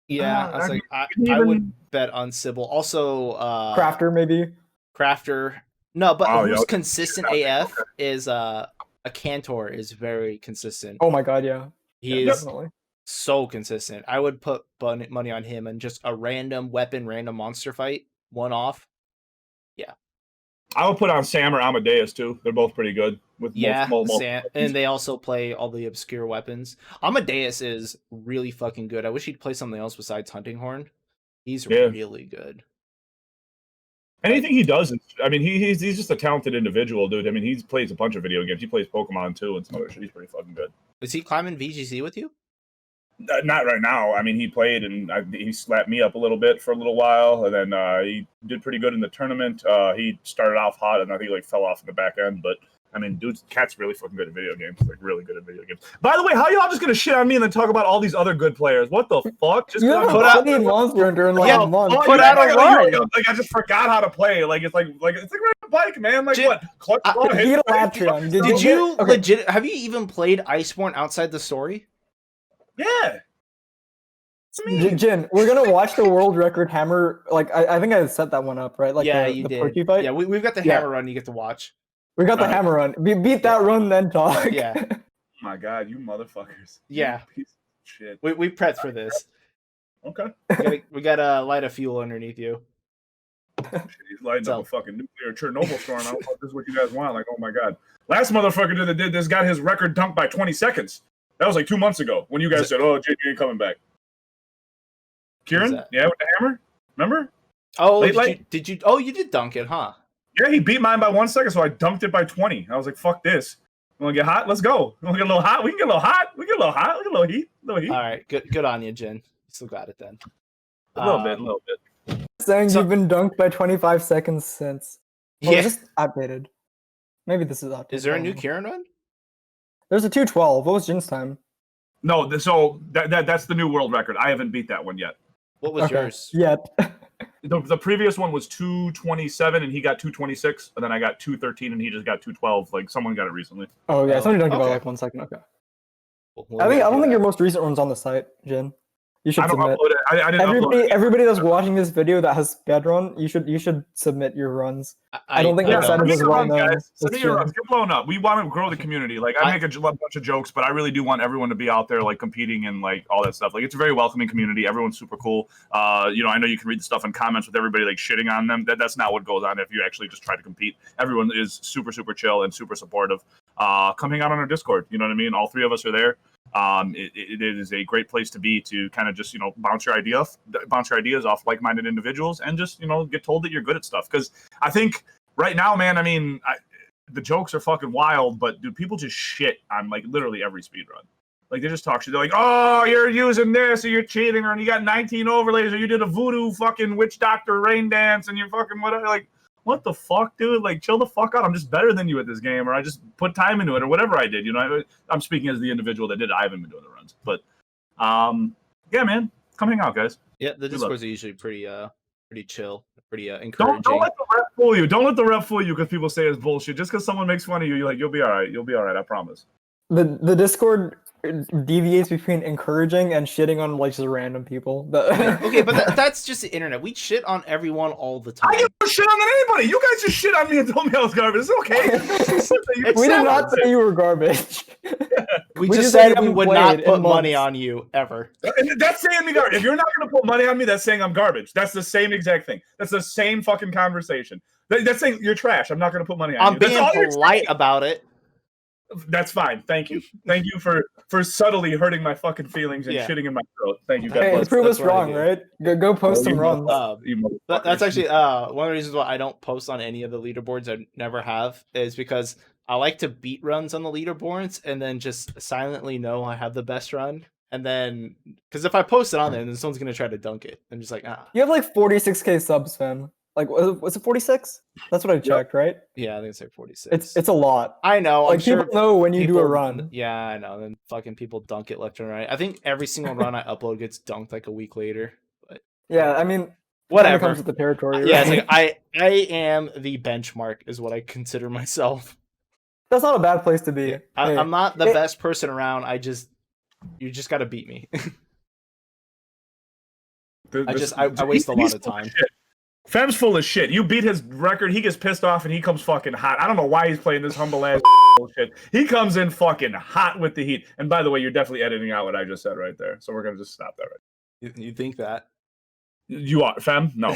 yeah, I was like, I would bet on Sybil. Also, Crafter maybe. Crafter. No, but who's consistent AF is a Cantor is very consistent. Oh my god, yeah. He is definitely so consistent. I would put money on him and just a random weapon, random monster fight, one off. Yeah. I would put on Sam or Amadeus too. They're both pretty good. With Sam, and they also play all the obscure weapons. Amadeus is really fucking good. I wish he'd play something else besides Hunting Horn. He's really good. Anything he does, I mean, he's just a talented individual, dude. I mean, he plays a bunch of video games. He plays Pokemon too and some other shit. He's pretty fucking good. Is he climbing VGC with you? Not right now. I mean, he played and he slapped me up a little bit for a little while, and then he did pretty good in the tournament. He started off hot, and I think he fell off in the back end. But I mean, dude's cat's really fucking good at video games. Like really good at video games. By the way, how y'all just gonna shit on me and then talk about all these other good players? What the fuck? Just you haven't played Monster Hunter in like a month. Put out a run. Like I just forgot how to play. Like it's like riding a bike, man. Like what? Did you legit? Have you even played Iceborne outside the story? Yeah. Jin, we're gonna watch the world record hammer. Like I think I set that one up, right? Like you the did. Perky fight. Yeah, we've got the hammer run. You get to watch. We got the hammer run. Beat that run, then talk. Yeah. Oh my god, you motherfuckers. Yeah. You piece of shit. We prepped for this. Okay. We gotta light a fuel underneath you. He's lighting up a fucking nuclear Chernobyl storm. I don't know if this is what you guys want. Like, oh my god. Last motherfucker that did this got his record dunked by 20 seconds. That was like 2 months ago when you guys said, oh, JJ ain't coming back. Kieran? Yeah, with the hammer? Remember? Oh, did you? Oh, you did dunk it, huh? Yeah, he beat mine by 1 second, so I dunked it by 20. I was like, fuck this. You want to get hot? Let's go. You want to get a little hot? We can get a little hot. We can get a little hot. We can get a little heat. All right, good on you, Jin. You still got it then. A little bit. Saying you've been dunked by 25 seconds since. Well, just updated. Maybe this is updated. Is there a new Kieran run? There's a 212. What was Jin's time? No, so that's the new world record. I haven't beat that one yet. What was yours? Yet. The previous one was 227 and he got 226, and then I got 213 and he just got 212. Like someone got it recently. Oh yeah, somebody dunked about like 1 second. Okay. We'll I gotta don't do think your that. most recent one's on the site, Jin. You should I don't submit. upload it. I didn't upload it. Everybody that's watching this video that has speedrun, you should submit your runs. I don't think Yeah, that site send is me as your well runs, known guys. Send as me your runs. Jin. Get blown up. We want to grow the community. Like, I make a bunch of jokes, but I really do want everyone to be out there, like, competing and, like, all that stuff. Like, it's a very welcoming community. Everyone's super cool. You know, I know you can read the stuff in comments with everybody, like, shitting on them. That's not what goes on if you actually just try to compete. Everyone is super, super chill and super supportive. Come hang out on our Discord. You know what I mean? All three of us are there. It is a great place to be, to kind of just, you know, bounce your ideas off like-minded individuals, and just, you know, get told that you're good at stuff. Because I think right now, man, I mean, the jokes are fucking wild, but dude, people just shit on, like, literally every speedrun. Like, they just talk shit. They're like, oh, you're using this, or you're cheating, or you got 19 overlays, or you did a voodoo fucking witch doctor rain dance, and you're fucking whatever. Like, what the fuck, dude? Like, chill the fuck out. I'm just better than you at this game, or I just put time into it, or whatever I did. You know, I'm speaking as the individual that did it. I haven't been doing the runs, but yeah, man, come hang out, guys. Yeah, the We love Discords are usually pretty chill, pretty Don't encouraging. let the rep fool you. Don't let the rep fool you because people say it's bullshit. Just because someone makes fun of you, you're like, you'll be all right. You'll be all right. I promise. The Discord deviates between encouraging and shitting on, like, just random people. Okay, but that's just the internet. We shit on everyone all the time. I give no shit on anybody. You guys just shit on me and told me I was garbage. It's okay. We did not say you were garbage. We we just just said haven't we would played not in put money months. on you ever. And that's saying me garbage. If you're not going to put money on me, that's saying I'm garbage. That's the same exact thing. That's the same fucking conversation. That's saying you're trash. I'm not going to put money on you. I'm being That's all you're polite saying. about it. That's fine. Thank you. Thank you for subtly hurting my fucking feelings and Yeah. shitting in my throat. Thank you. God Hey, bless. prove that's us what I wrong, do. right? Go post some you runs. That's motherfuckers. actually one of the reasons why I don't post on any of the leaderboards. I never have, is because I like to beat runs on the leaderboards and then just silently know I have the best run. And then, because if I post it on there, then someone's gonna try to dunk it. I'm just like, You have like 46k subs, fam. Like, was it 46? That's what I checked, right? yeah, I think it's like 46. It's a lot. I know. Like, I'm sure people know when you do a run. Yeah, I know. Then fucking people dunk it left and right. I think every single run I upload gets dunked like a week later. But Yeah, I mean, whatever. comes with the territory. Yeah, right? it's like I am the benchmark, is what I consider myself. That's not a bad place to be. Yeah, Hey, I'm not the best person around. You just got to beat me. I waste a lot of time. Fem's full of shit. You beat his record, he gets pissed off and he comes fucking hot. I don't know why he's playing this humble ass bullshit. He comes in fucking hot with the heat. And by the way, you're definitely editing out what I just said right there. So we're gonna just stop that right. You think that? You are Fem? No.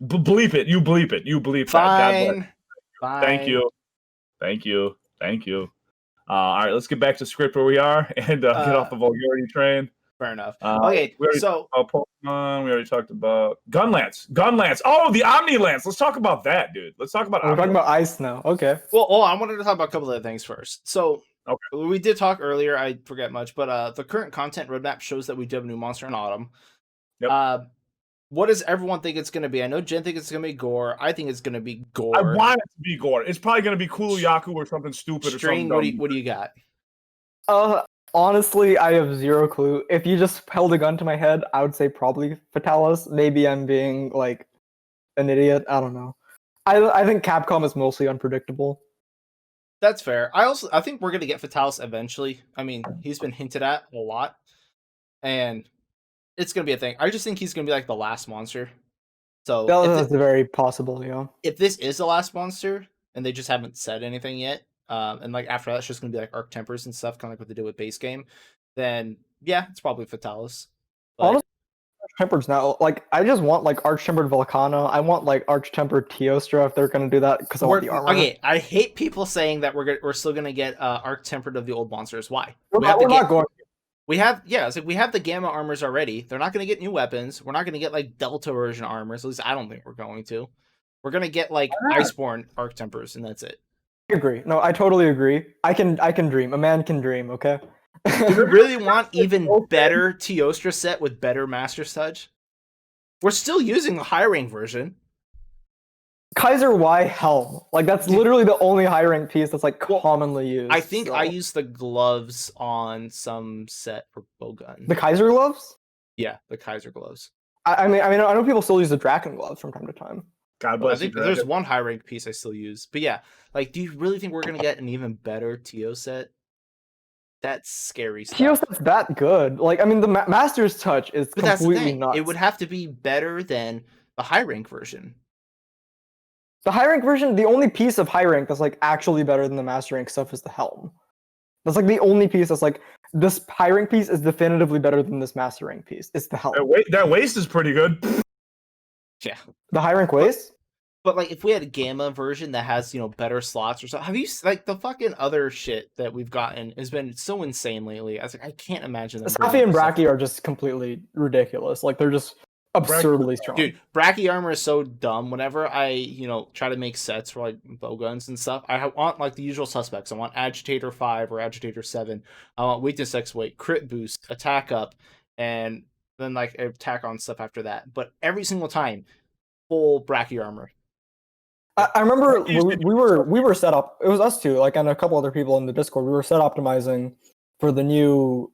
Bleep it. You bleep it. You bleep Fine. that. God bless. Thank you. Thank you. Thank you. All right, let's get back to script where we are and get off the vulgarity train. Fair enough. Okay, so Pokemon, we already talked about Gunlance. Oh, the Omni Lance. Let's talk about that, dude. Let's talk about. We're talking about ice now. Okay. Well, I wanted to talk about a couple of things first. So, we did talk earlier. I forget much, but the current content roadmap shows that we do have a new monster in autumn. Yep. What does everyone think it's going to be? I know Jen thinks it's going to be Gore. I think it's going to be Gore. I want it to be Gore. It's probably going to be Yaku or something stupid String, or something. what do you got? Honestly, I have zero clue. If you just held a gun to my head, I would say probably Fatalis. Maybe I'm being like an idiot. I don't know. I think Capcom is mostly unpredictable. That's fair. I think we're gonna get Fatalis eventually. I mean, he's been hinted at a lot, and it's gonna be a thing. I just think he's gonna be like the last monster. So that's very possible, yeah. If this is the last monster and they just haven't said anything yet, and like after that, it's just gonna be like Arc Tempers and stuff, kind of like what they did with base game, then yeah, it's probably Fatalis. Honestly, Arch-Tempered now, like I just want like Arch-Tempered Volcano. I want like Arch-Tempered Teostra if they're gonna do that, because I want the armor. Okay, I hate people saying that we're still gonna get Arc Tempered of the old monsters. Why? We're not going. We have it's like we have the Gamma armors already. They're not gonna get new weapons. We're not gonna get like Delta version armors. At least I don't think we're going to. We're gonna get like Iceborne Arc Tempers, and that's it. I agree. No, I totally agree. I can dream. A man can dream. Okay. Do we really want even better Teostra set with better Master Touch? We're still using the high rank version. Kaiser Y Helm. Like that's literally the only high rank piece that's like commonly used. I think I used the gloves on some set for bowgun. The Kaiser gloves? Yeah, the Kaiser gloves. I mean, I know people still use the Draken gloves from time to time. God bless I think there's one high rank piece I still use. But yeah, like, do you really think we're gonna get an even better TO set? That's scary Kio's stuff. that's that good. Like, I mean, the Master's Touch is But that's the completely thing. nuts. It would have to be better than the high rank version. The high rank version, the only piece of high rank that's like actually better than the master rank stuff is the helm. That's like the only piece that's like this high rank piece is definitively better than this master rank piece. It's the helm. That waist is pretty good. Yeah. The high rank waist? But like, if we had a gamma version that has better slots or something, have you like the fucking other shit that we've gotten has been so insane lately? I was like, I can't imagine them. Safi and Bracky are just completely ridiculous. Like they're just absurdly strong. Dude, Bracky armor is so dumb. Whenever I try to make sets for like bow guns and stuff, I want like the usual suspects. I want Agitator 5 or Agitator 7. I want Weakness X weight, crit boost, attack up, and then like attack on stuff after that. But every single time, full Bracky armor. I remember we were set up. It was us two, like, and a couple other people in the Discord. We were set optimizing for the new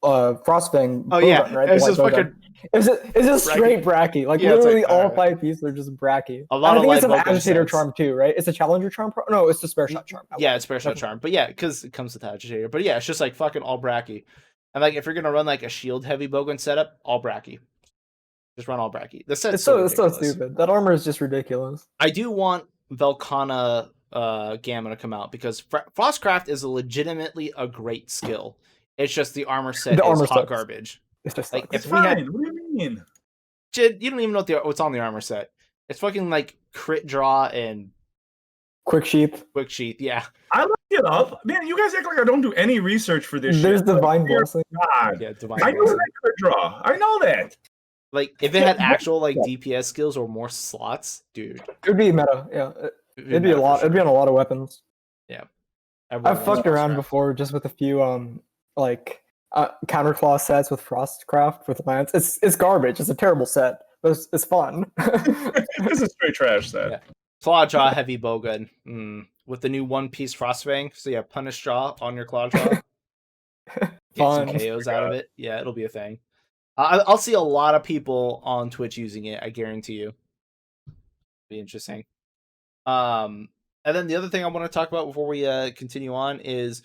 Frostfang. Oh yeah, gun, right? it's just fucking. Is it straight Bracky? Like literally all 5 pieces are just Bracky. A lot I think of it's an light agitator sets. charm too, right? It's a challenger charm. No, it's the spare shot charm. Yeah, it's spare shot charm. But yeah, because it comes with agitator. But yeah, it's just like fucking all Bracky. And like if you're gonna run like a shield heavy bowgun setup, all Bracky. Just run all Bracky. The set's it's so stupid. That armor is just ridiculous. I do want Velkhana Gamma to come out because Frostcraft is legitimately a great skill. It's just the armor set is hot garbage. It's just like it's fine. What do you mean? Jid, you don't even know what's on the armor set. It's fucking like crit draw and quick sheath. Quick sheath, yeah. I looked it up. Man, you guys act like I don't do any research for this. There's Divine Blessing. God. Yeah, Divine I know that crit draw. I know that. Like if it had actual like DPS skills or more slots, dude. It would be meta, yeah. It'd be a lot. Sure. It'd be on a lot of weapons. Yeah. I've fucked around before just with a few like counterclaw sets with Frostcraft with Lance. It's garbage. It's a terrible set, but it's fun. This is straight trash set. Yeah. Claw jaw heavy bowgun with the new one piece Frostfang. So yeah, punish jaw on your claw jaw. Get some KOs out of it. Yeah, it'll be a thing. I'll see a lot of people on Twitch using it. I guarantee you. Be interesting. And then the other thing I want to talk about before we continue on is,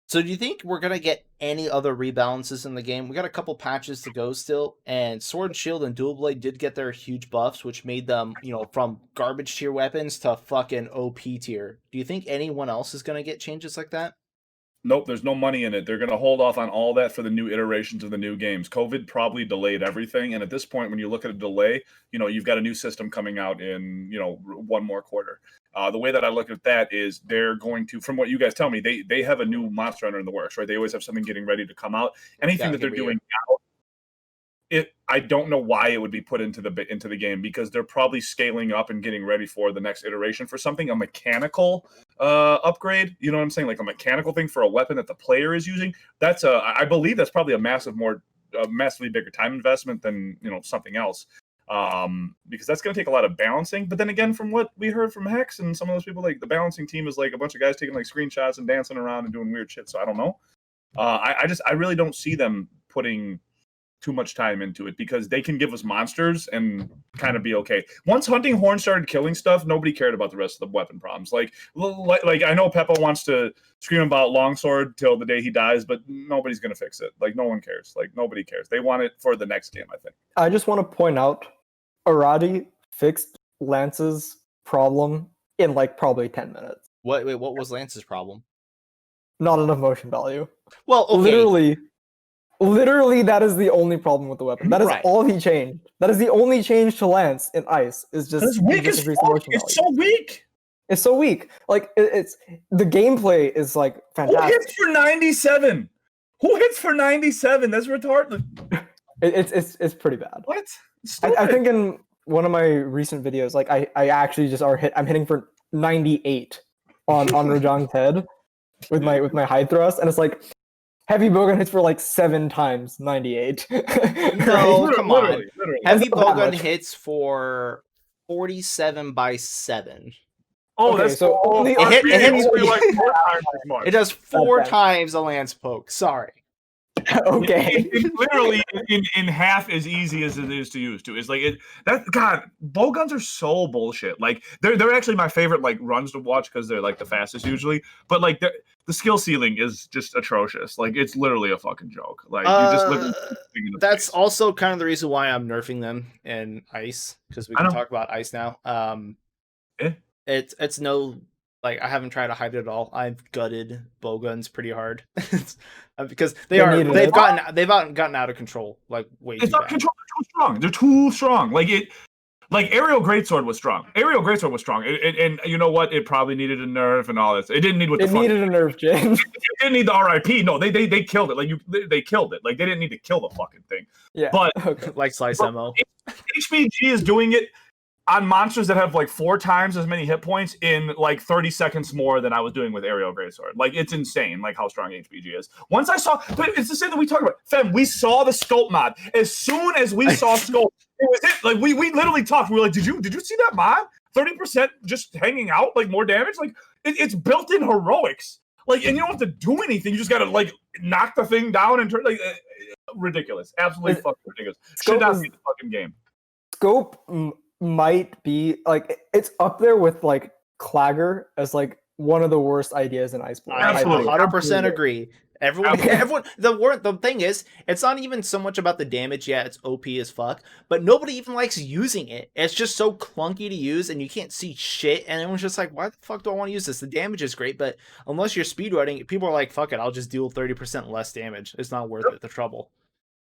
so do you think we're gonna get any other rebalances in the game? We got a couple patches to go still, and Sword, Shield, and Dual Blade did get their huge buffs, which made them, from garbage tier weapons to fucking OP tier. Do you think anyone else is gonna get changes like that? Nope, there's no money in it. They're going to hold off on all that for the new iterations of the new games. COVID probably delayed everything, and at this point, when you look at a delay, you've got a new system coming out in, one more quarter. The way that I look at that is they're going to, from what you guys tell me, they have a new Monster Hunter in the works, right? They always have something getting ready to come out. Anything that they're doing now, I don't know why it would be put into the game, because they're probably scaling up and getting ready for the next iteration for something, a mechanical upgrade. You know what I'm saying? Like a mechanical thing for a weapon that the player is using. I believe that's probably a massively bigger time investment than something else. Because that's going to take a lot of balancing. But then again, from what we heard from Hex and some of those people, like the balancing team is like a bunch of guys taking like screenshots and dancing around and doing weird shit. So I don't know. I really don't see them putting too much time into it, because they can give us monsters and kind of be okay. Once Hunting Horn started killing stuff, nobody cared about the rest of the weapon problems. Like I know Peppa wants to scream about Longsword till the day he dies, but nobody's gonna fix it. Like no one cares. Like nobody cares. They want it for the next game, I think. I just want to point out, Arati fixed Lance's problem in like probably 10 minutes. What was Lance's problem? Not enough motion value. Well, okay. Literally, that is the only problem with the weapon. That is all he changed. That is the only change to Lance in Ice. Is just it's weak as fuck. It's so weak. It's so weak. Like it's the gameplay is like fantastic. Who hits for 97? Who hits for 97? That's retarded. It's pretty bad. What? I think in one of my recent videos, like I actually just I'm hitting for 98 on Rojang's head with my high thrust, and it's like. Heavy bowgun hits for like 7 times 98. No, come on. Literally. Heavy bowgun hits for 47 by 7. Oh, okay, that's so only it does 4 times a lance poke. Sorry. Okay. It's literally in half as easy as it is to use. Too, it's like God, bow guns are so bullshit. Like they're actually my favorite like runs to watch because they're like the fastest usually. But like the skill ceiling is just atrocious. Like it's literally a fucking joke. Like you just literally That's also kind of the reason why I'm nerfing them in ice, because we can talk about ice now. It's no, like, I haven't tried to hide it at all. I've gutted bowguns pretty hard because they've gotten out of control, like way it's too not bad. control. They're too strong. They're too strong. Like aerial greatsword was strong. Aerial greatsword was strong, and you know what? It probably needed a nerf and all that. It didn't need what the fuck. It needed a nerf, Jin. It didn't need the RIP. No, they killed it. Like they killed it. Like they didn't need to kill the fucking thing. Yeah, but okay. Like Slice Mo. HBG is doing it on monsters that have like 4 times as many hit points in like 30 seconds more than I was doing with aerial greatsword. Like it's insane, like how strong HBG is. Once I saw, but it's the same that we talked about. Fem, we saw the scope mod. As soon as we saw scope, it was it. Like we literally talked. We were like, did you see that mod? 30% just hanging out, like more damage. Like it's built in heroics. Like, and you don't have to do anything. You just gotta like knock the thing down and turn. Like ridiculous, absolutely fucking ridiculous. Should not be the fucking game. Scope might be like it's up there with like Clagger as like one of the worst ideas in Iceborne. I 100% agree. Everyone, the thing is, it's not even so much about the damage. Yeah, it's OP as fuck, but nobody even likes using it. It's just so clunky to use, and you can't see shit. And everyone's just like, "Why the fuck do I want to use this? The damage is great, but unless you're speedrunning, people are like, fuck it, I'll just deal 30% less damage. It's not worth it. The trouble."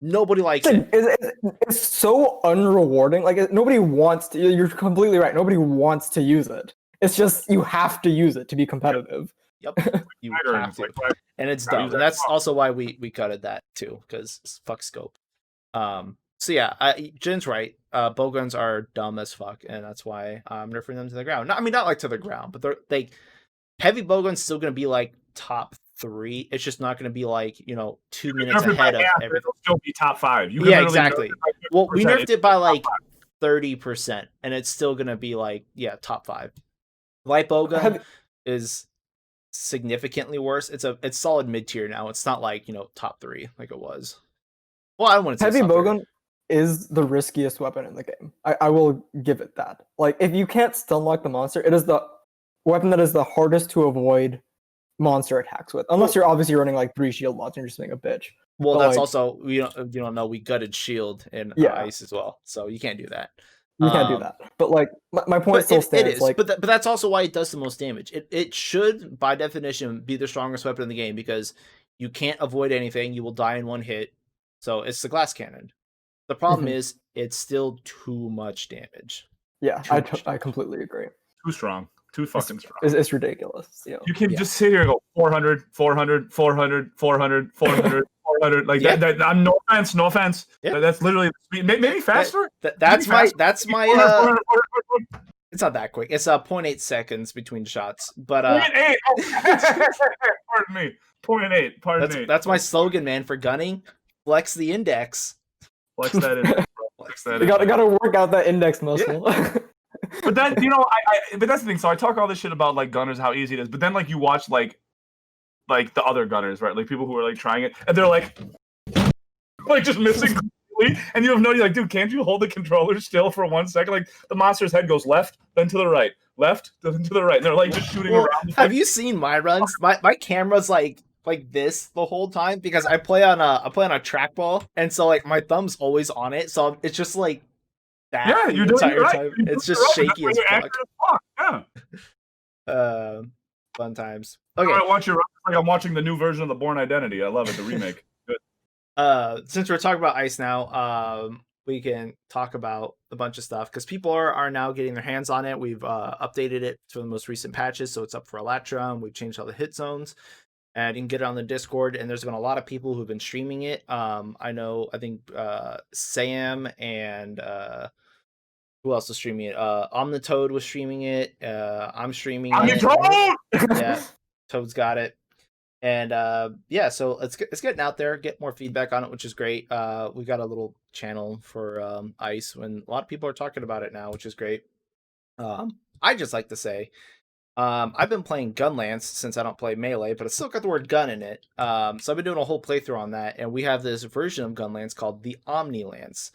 Nobody likes it. It's so unrewarding. Like nobody wants to. You're completely right. Nobody wants to use it. It's just you have to use it to be competitive. Yep, you have to, and it's dumb. And that's also why we gutted that too, because fuck scope. So yeah, Jin's right. Bowguns are dumb as fuck, and that's why I'm nerfing them to the ground. Not like to the ground, but they're heavy bowguns still gonna be like top 3. It's just not going to be like 2 minutes ahead of everything. It'll still be top 5. Yeah, exactly. Well, we nerfed it by like 30%, and it's still going to be like top 5. Light bowgun is significantly worse. It's solid mid tier now. It's not like top 3 like it was. Well, I don't want to say heavy bowgun is the riskiest weapon in the game. I will give it that. Like if you can't stun lock the monster, it is the weapon that is the hardest to avoid monster attacks with, unless you're obviously running like 3 shield mods and you're just being a bitch. Well, that's like, also you don't know we gutted shield in ice as well, so you can't do that. You can't do that. But like my point still stands. It is, like, but that's also why it does the most damage. It should by definition be the strongest weapon in the game because you can't avoid anything. You will die in one hit. So it's the glass cannon. The problem is it's still too much damage. Yeah, I completely agree. Too strong. Too fucking strong. It's ridiculous. You can just sit here and go 400, 400, 400, 400, 400, 400. Like that. I'm no offense. Yeah. That's literally the speed. Maybe faster. That's my. 400. It's not that quick. It's 0.8 seconds between shots. But 0.8. Pardon me. 0.8. Pardon me. That's my slogan, man, for gunning. Flex the index. Flex that index, bro. Flex that. You gotta work out that index muscle. Yeah. But then but that's the thing. So I talk all this shit about like gunners, how easy it is. But then like you watch like the other gunners, right? Like people who are like trying it, and they're like just missing completely. And you have no, like, dude, can't you hold the controller still for 1 second? Like the monster's head goes left, then to the right, left, then to the right. And they're like just shooting around. Have you seen my runs? My camera's like this the whole time because I play on a trackball, and so like my thumb's always on it, so it's just like. Yeah, you're doing it right. Time. It's just shaky as fuck. Yeah. Fun times. Okay. I watch your like I'm watching the new version of the Bourne Identity. I love it, the remake. Good. Since we're talking about ice now, we can talk about a bunch of stuff because people are now getting their hands on it. We've updated it for the most recent patches, so it's up for Elytra. We've changed all the hit zones. And you can get it on the Discord, and there's been a lot of people who've been streaming it. I think Sam and who else was streaming it? Omnitoad was streaming it. I'm streaming Omnitoad! Yeah, Toad's got it. And so let's get it out there, get more feedback on it, which is great. We got a little channel for Ice when a lot of people are talking about it now, which is great. I just like to say I've been playing Gunlance since I don't play Melee, but it's still got the word gun in it. So I've been doing a whole playthrough on that, and we have this version of Gunlance called the Omni Lance.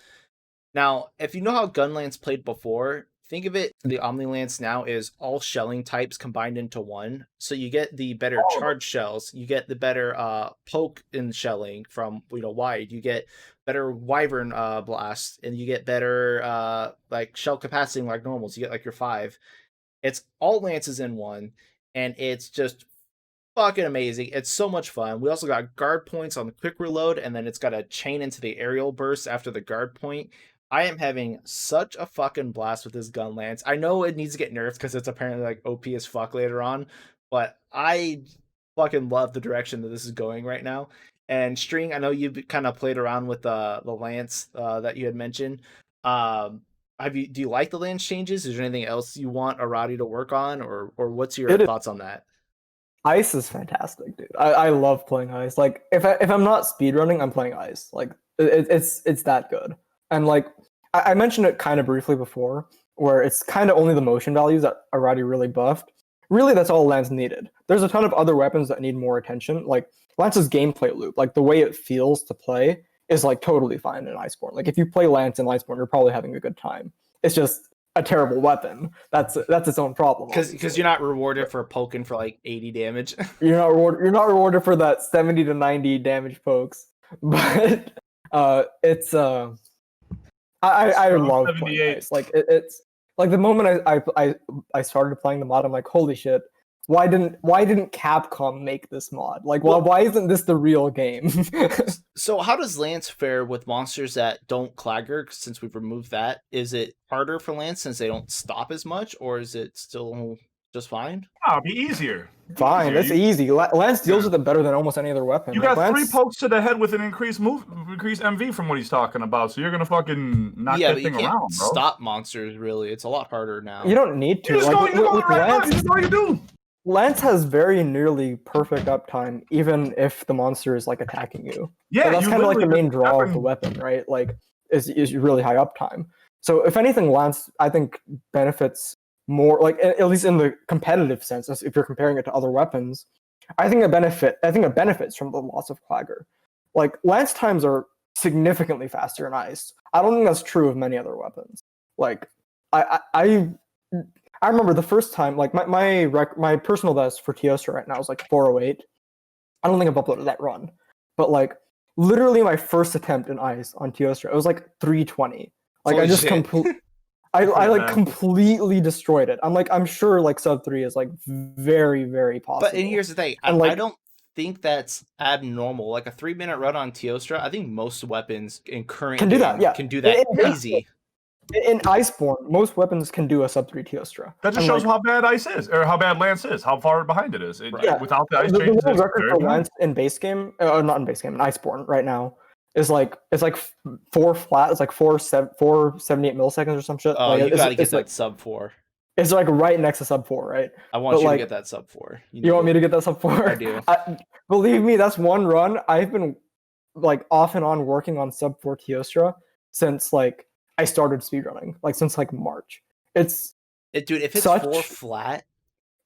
Now, if you know how Gunlance played before, think of it, the Omni Lance now is all shelling types combined into one. So you get the better charge shells, you get the better poke in shelling from wide, you get better wyvern blast, and you get better like shell capacity like normals. You get like your 5. It's all lances in one, and it's just fucking amazing. It's so much fun. We also got guard points on the quick reload, and then it's got a chain into the aerial burst after the guard point. I am having such a fucking blast with this gun lance. I know it needs to get nerfed because it's apparently like OP as fuck later on, but I fucking love the direction that this is going right now. And String, I know you've kind of played around with the lance that you had mentioned. Um, do you like the lance changes? Is there anything else you want Arati to work on, or what's your It is, thoughts on that? ice is fantastic, dude. I love playing ice. Like if I'm not speedrunning, I'm playing ice. Like it's that good. And like I mentioned it kind of briefly before, where it's kind of only the motion values that are already really buffed. Really, that's all Lance needed. There's a ton of other weapons that need more attention. Like Lance's gameplay loop, like the way it feels to play, is like totally fine in Iceborne. Like if you play Lance in Iceborne, you're probably having a good time. It's just a terrible weapon. That's its own problem. Because you're not rewarded for poking for like 80 damage. You're not rewarded for that 70 to 90 damage pokes. But it's I love playing 78. ice. Like it's like the moment I started playing the mod, I'm like, holy shit. Why didn't Capcom make this mod? Like, why isn't this the real game? So how does Lance fare with monsters that don't clagger? Since we've removed that, is it harder for Lance since they don't stop as much, or is it still just fine? It'll be easier. Fine, that's easy. Lance deals with it better than almost any other weapon. You Like, got 3 Lance, pokes to the head with an increased MV from what he's talking about, so you're gonna fucking knock Yeah, that but you thing can't around, bro. stop monsters. Really, it's a lot harder now. you don't need to. You just Like go with right now. Lance, That's all you do. Lance has very nearly perfect uptime, even if the monster is like attacking you. Yeah, So that's you kind of like the literally main just draw of happen- the weapon, right? Like, is really high uptime. So if anything, Lance I think benefits more, like at least in the competitive sense, if you're comparing it to other weapons. I think it benefits from the loss of Clagger. Like Lance times are significantly faster in ice. I don't think that's true of many other weapons. Like I remember the first time, like my personal best for Teostra right now is like 408. I don't think I've uploaded that run, but like literally my first attempt in ice on Teostra, it was like 320. Like Holy I just shit. I like man. completely destroyed it. I'm sure like sub 3 is like very very possible. But and here's the thing, And, like- I don't think that's abnormal. Like a 3-minute run on Teostra, I think most weapons in current Can do that, game yeah. can do that Yeah. easy. In Iceborne, most weapons can do a sub 3 Teostra. That just And, shows like, how bad ice is, or how bad Lance is, how far behind it is. Yeah. Without the ice the changes, world it's record very for bad. Lance in base game, not in base game, in Iceborne right now is like it's like 4 flat. It's like 478 milliseconds or some shit. Oh, like, you it's, gotta get it's that like sub 4. it's like right next to sub 4, right? I want But, you to like, get that sub 4. You want me to get that sub 4? I do. Believe me, that's one run. I've been like off and on working on sub 4 Teostra since like I started speedrunning, like since like March. Dude, if it's such- 4 flat,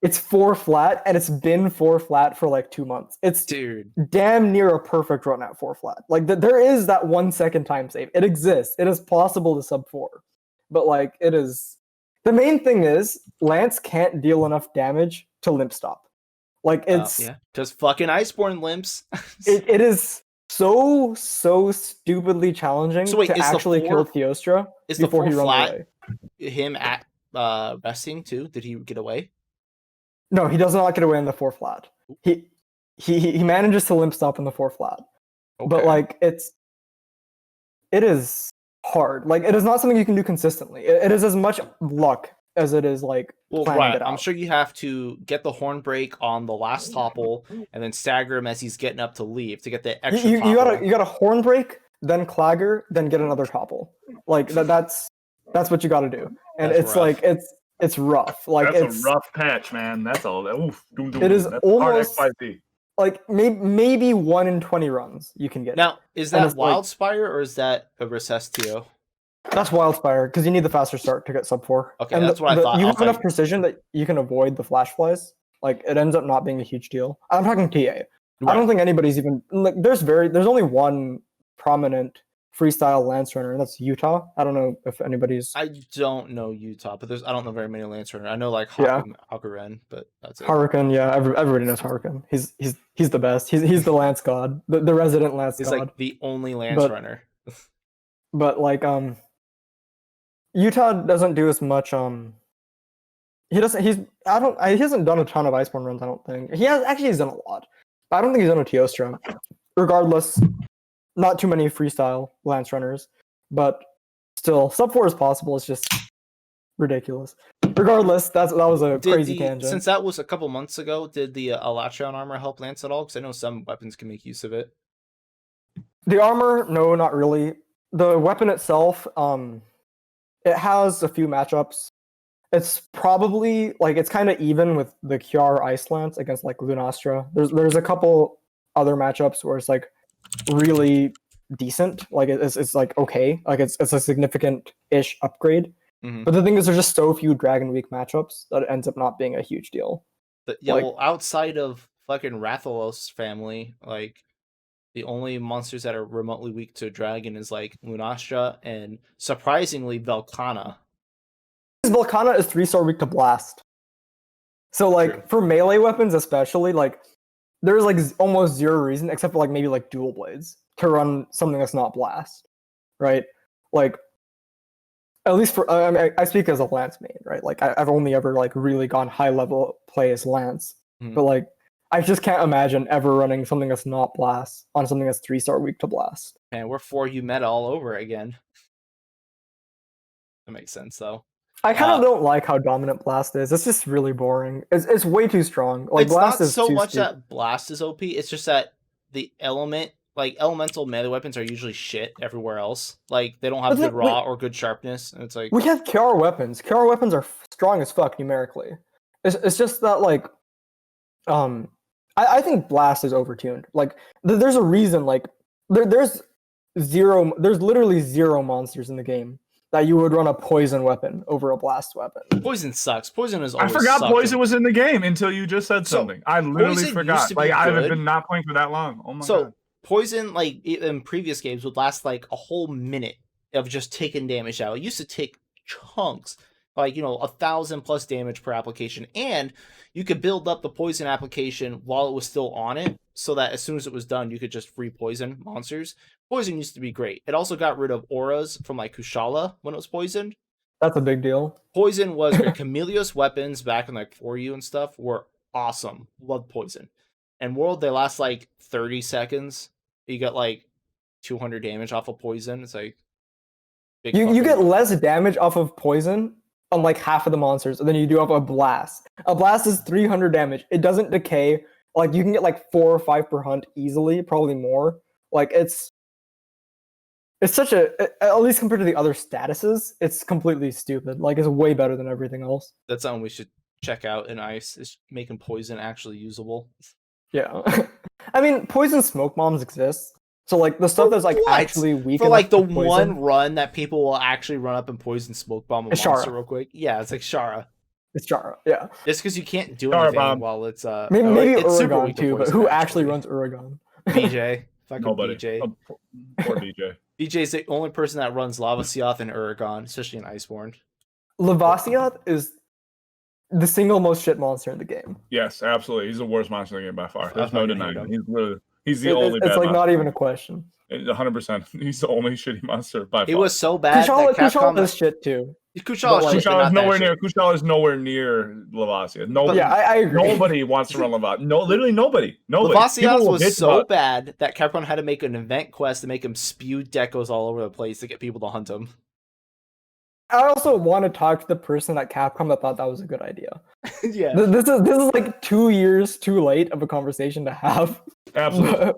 It's 4 flat, and it's been 4 flat for like 2 months. It's dude. damn near a perfect run at 4 flat. Like there is that 1 second time save. It exists. It is possible to sub 4, but like it is. The main thing is Lance can't deal enough damage to limp stop. Like it's Yeah, because fucking Iceborne limps. it is so stupidly challenging So wait, to is the actually 4 kill Teostra is the before 4 he runs flat away. him at resting too? Did he get away? No, he does not get away in the 4 flat. He manages to limp stop in the 4 flat. But Okay. like it is hard. Like it is not something you can do consistently. It is as much luck as it is like Well, planning right. it out. I'm sure you have to get the horn break on the last topple and then stagger him as he's getting up to leave to get the extra you topple. gotta horn break, then clagger, then get another topple. Like that's what you gotta do. And That's it's rough. like it's rough. Like That's it's a rough patch, man. That's all. Oof. It is That's almost- hard X5D. like maybe 1 in 20 runs you can get. Now, is And that it's like- Wildspire or is that a recessed TO? That's Wildfire, because you need the faster start to get sub 4. Okay, and that's what I thought. You I have was enough like, precision that you can avoid the flash flies. Like, it ends up not being a huge deal. I'm talking TA. I don't think anybody's even like. There's only one prominent freestyle Lance runner, and that's Utah. I don't know if anybody's. I don't know Utah, but I don't know very many Lance runners. I know like Yeah. Hakuren, but that's it. Hurricane, yeah, everybody knows Hurricane. He's the best. He's the Lance god, the resident Lance He's god. like the only Lance runner. But like Utah doesn't do as much he doesn't he hasn't done a ton of Iceborne runs, I don't think. He's done a lot. But I don't think he's done a Teostra. Regardless, not too many freestyle Lance runners, but still sub 4 is possible. It's just ridiculous. Regardless, that was a crazy tangent. Since that was a couple months ago, did the Alatreon armor help Lance at all? Because I know some weapons can make use of it. The armor, no, not really. The weapon itself, it has a few matchups. It's probably like it's kind of even with the Kiar Ice Lance against like Lunastra. There's a couple other matchups where it's like really decent. Like it's like okay, like it's a significant-ish upgrade. Mm-hmm. But the thing is, there's just so few Dragon Week matchups that it ends up not being a huge deal. Yeah, well, outside of fucking Rathalos family, like the only monsters that are remotely weak to Dragon is like Lunastra and surprisingly Velkhana. Velkhana is 3-star weak to Blast. So like True. For melee weapons especially, like there's like almost zero reason except for like maybe like dual blades to run something that's not Blast, right? Like at least for I speak as a Lance main, right? Like I've only ever like really gone high level play as Lance, but like I just can't imagine ever running something that's not Blast on something that's 3-star weak to Blast. And we're 4U meta all over again. That makes sense though. I kind of don't like how dominant Blast is. It's just really boring. It's way too strong. Like it's Blast not is so too much stupid. that Blast is OP. It's just that the elemental melee weapons are usually shit everywhere else. Like they don't have good raw or good sharpness. And it's like we have Kiara weapons. Kiara weapons are strong as fuck numerically. It's just that like, I think Blast is overtuned. Like there's a reason. Like there's literally zero monsters in the game that you would run a poison weapon over a blast weapon. Poison sucks. Poison is I always forgot sucked. poison was in the game until you just said something. I literally forgot. Like I haven't been not playing for that long. Oh my god. Poison, like in previous games, would last like a whole minute of just taking damage out. It used to take chunks, like 1,000+ damage per application, and you could build up the poison application while it was still on it, so that as soon as it was done, you could just free poison monsters. Poison used to be great. It also got rid of auras from like Kushala when it was poisoned. That's a big deal. Poison was great. Chameleos weapons back in like 4U and stuff were awesome. Loved poison. And World, they last like 30 seconds. You get like 200 damage off of poison. It's like you get less damage off of poison on like half of the monsters than you do off a blast. A blast is 300 damage. It doesn't decay. Like you can get like 4 or 5 per hunt easily, probably more. Like it's such at least compared to the other statuses, it's completely stupid. Like it's way better than everything else. That's something we should check out in Ice, is making poison actually usable. Yeah. I mean, poison smoke bombs exist. So like the stuff that's like actually weak for like the one run that people will actually run up and poison smoke bomb a monster real quick. Yeah, it's like Shara. It's Shara, yeah. Just because you can't do anything while it's maybe it's Uragon too, but who actually runs Uragon? BJ. Fucking Nobody. BJ. Oh, poor BJ. BJ's the only person that runs Lavasioth and Uragon, especially in Iceborne. Lavasioth is the single most shit monster in the game. Yes, absolutely. He's the worst monster in the game by far. There's no denying him. He's the only bad It's like monster. not even a question. 100%. He's the only shitty monster by far. He was so bad that Capcom does shit too. Kushal is nowhere near Lavasioth. Nobody, yeah, I agree. Nobody wants to run Lavasioth. No, literally nobody. Lavasioth was so bad that Capcom had to make an event quest to make him spew decos all over the place to get people to hunt him. I also want to talk to the person at Capcom that thought that was a good idea. Yeah, this is like 2 years too late of a conversation to have. Absolutely,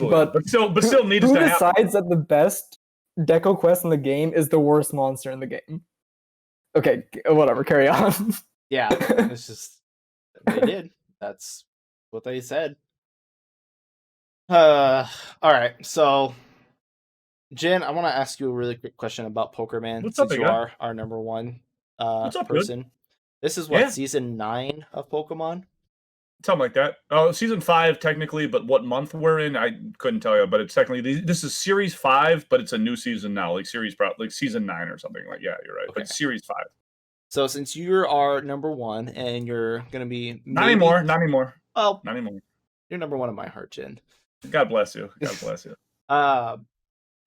but still needs to happen. Who decides that the best deco quest in the game is the worst monster in the game? Okay, whatever. Carry on. Yeah, it's just they did. That's what they said. All right, so Jen, I want to ask you a really quick question about Pokerman, What's up, since big you guy? are our number one What's up, dude? person. This is what, Yeah, season 9 of Pokemon? something like that. Oh, season 5 technically, but what month we're in, I couldn't tell you. But it's technically this is series 5, but it's a new season now, like like season 9 or something. Like, yeah, you're right. But Okay. it's series 5. So since you're our number one and you're gonna be Not maybe, anymore. Not anymore. well, Not anymore. you're number one in my heart, Jen. God bless you. God bless you. Uh,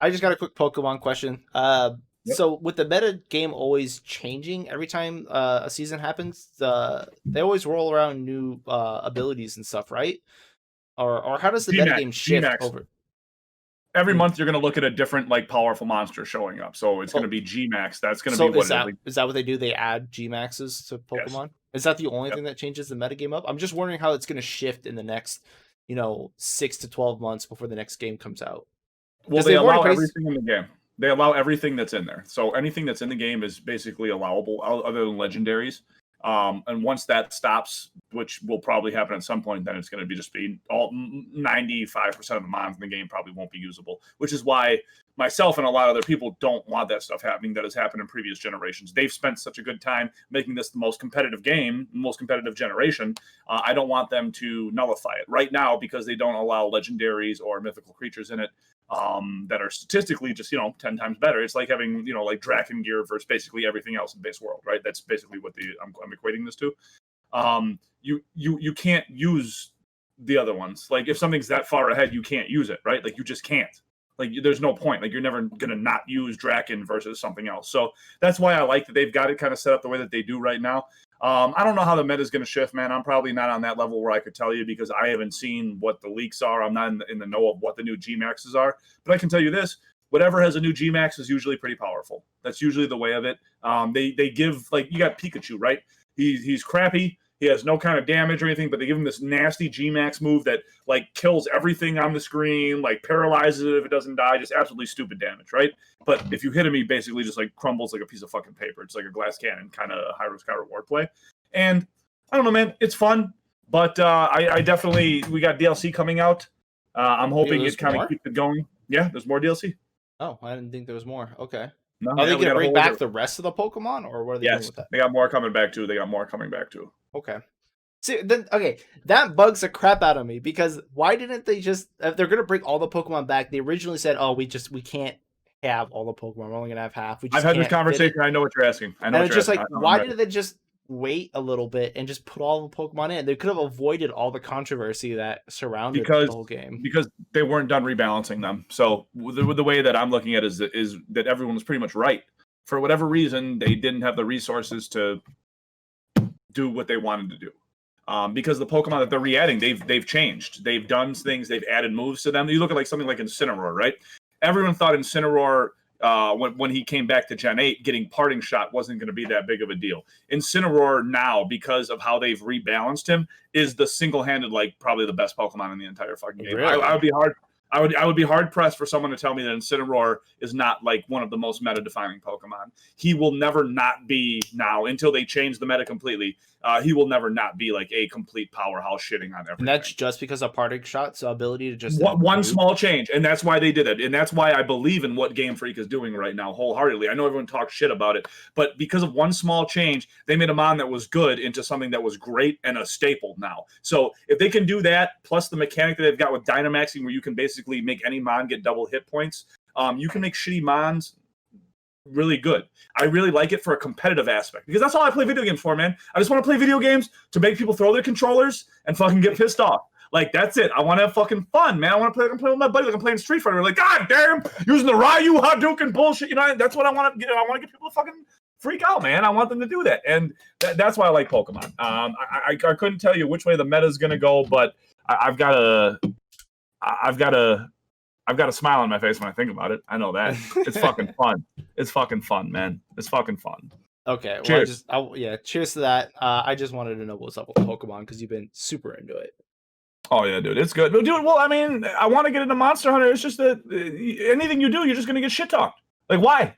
I just got a quick Pokemon question. Yep. So with the meta game always changing every time a season happens, they always roll around new abilities and stuff, right? Or how does the meta Gmax. game shift Gmax. over? Every Hmm. month you're going to look at a different like powerful monster showing up. So it's going to Oh, be Gmax. That's going to so be what it is. Like, is that what they do? They add G Maxes to yes. Pokemon? Is that the only Yep. thing that changes the metagame up? I'm just wondering how it's going to shift in the next, 6 to 12 months before the next game comes out. Well, Because they they've already allow placed. everything in the game. They allow everything that's in there. So anything that's in the game is basically allowable, other than legendaries. And once that stops, which will probably happen at some point, then it's going to be just be all 95% of the mons in the game probably won't be usable. Which is why myself and a lot of other people don't want that stuff happening. That has happened in previous generations. They've spent such a good time making this the most competitive game, most competitive generation. I don't want them to nullify it right now because they don't allow legendaries or mythical creatures in it that are statistically just 10 times better. It's like having like Draken gear versus basically everything else in base world, right? That's basically what I'm equating this to. You can't use the other ones. Like if something's that far ahead, you can't use it, right? Like you just can't. Like there's no point. Like you're never gonna not use Draken versus something else. So that's why I like that they've got it kind of set up the way that they do right now. I don't know how the meta is going to shift, man. I'm probably not on that level where I could tell you because I haven't seen what the leaks are. I'm not in the know of what the new G Maxes are. But I can tell you this: whatever has a new G Max is usually pretty powerful. That's usually the way of it. They give like you got Pikachu, right? He's crappy. He has no kind of damage or anything, but they give him this nasty G Max move that like kills everything on the screen, like paralyzes it if it doesn't die, just absolutely stupid damage, right? But if you hit him, he basically just like crumbles like a piece of fucking paper. It's like a glass cannon, kind of high risk, high reward play. And I don't know, man, it's fun, but I definitely we got DLC coming out. I'm hoping there's it kind more? of keeps it going. Yeah, there's more DLC. Oh, I didn't think there was more. Okay. No, Are they yeah, we going to got a bring whole back the rest of the Pokemon, or what are they doing yes, with that? they got more coming back too. They got more coming back too. Okay. See, then okay, that bugs the crap out of me because why didn't they just? If they're going to bring all the Pokemon back, they originally said, "Oh, we can't have all the Pokemon. We're only going to have half. We I've just had this can't fit it." conversation. I know what you're asking. I know And what it's you're just asking. like, I'm why ready. didn't they just wait a little bit and just put all the Pokemon in? They could have avoided all the controversy that surrounded the whole game. Because they weren't done rebalancing them. So the way that I'm looking at it is that everyone was pretty much right. For whatever reason, they didn't have the resources to do what they wanted to do. Because the Pokemon that they're re-adding, they've changed. They've done things. They've added moves to them. You look at like something like Incineroar, right? Everyone thought Incineroar when he came back to Gen 8, getting Parting Shot wasn't going to be that big of a deal. Incineroar now, because of how they've rebalanced him, is the single-handed like probably the best Pokemon in the entire fucking game. Really? I would be hard. I would be hard pressed for someone to tell me that Incineroar is not like one of the most meta defining Pokemon. He will never not be now until they change the meta completely. He will never not be like a complete powerhouse shitting on everything. And that's just because of Parting Shot's ability to just one small change, and that's why they did it, and that's why I believe in what Game Freak is doing right now wholeheartedly. I know everyone talks shit about it, but because of one small change, they made a mon that was good into something that was great and a staple now. So if they can do that, plus the mechanic that they've got with Dynamaxing, where you can basically make any mon get double hit points, you can make shitty mons really good. I really like it for a competitive aspect because that's all I play video games for, man. I just want to play video games to make people throw their controllers and fucking get pissed off. Like that's it. I want to have fucking fun, man. I want to play with my buddy like I'm playing Street Fighter. Like, God damn, using the Ryu Hadouken bullshit. That's what I want to. I want to get people to fucking freak out, man. I want them to do that, and that's why I like Pokemon. I couldn't tell you which way the meta is gonna go, but I've got a smile on my face when I think about it. I know that. It's fucking fun. It's fucking fun, man. It's fucking fun. Okay. Cheers. Well, cheers to that. I just wanted to know what's up with Pokemon because you've been super into it. Oh, yeah, dude. It's good. Dude, well, I mean, I want to get into Monster Hunter. It's just that anything you do, you're just going to get shit talked. Like, why?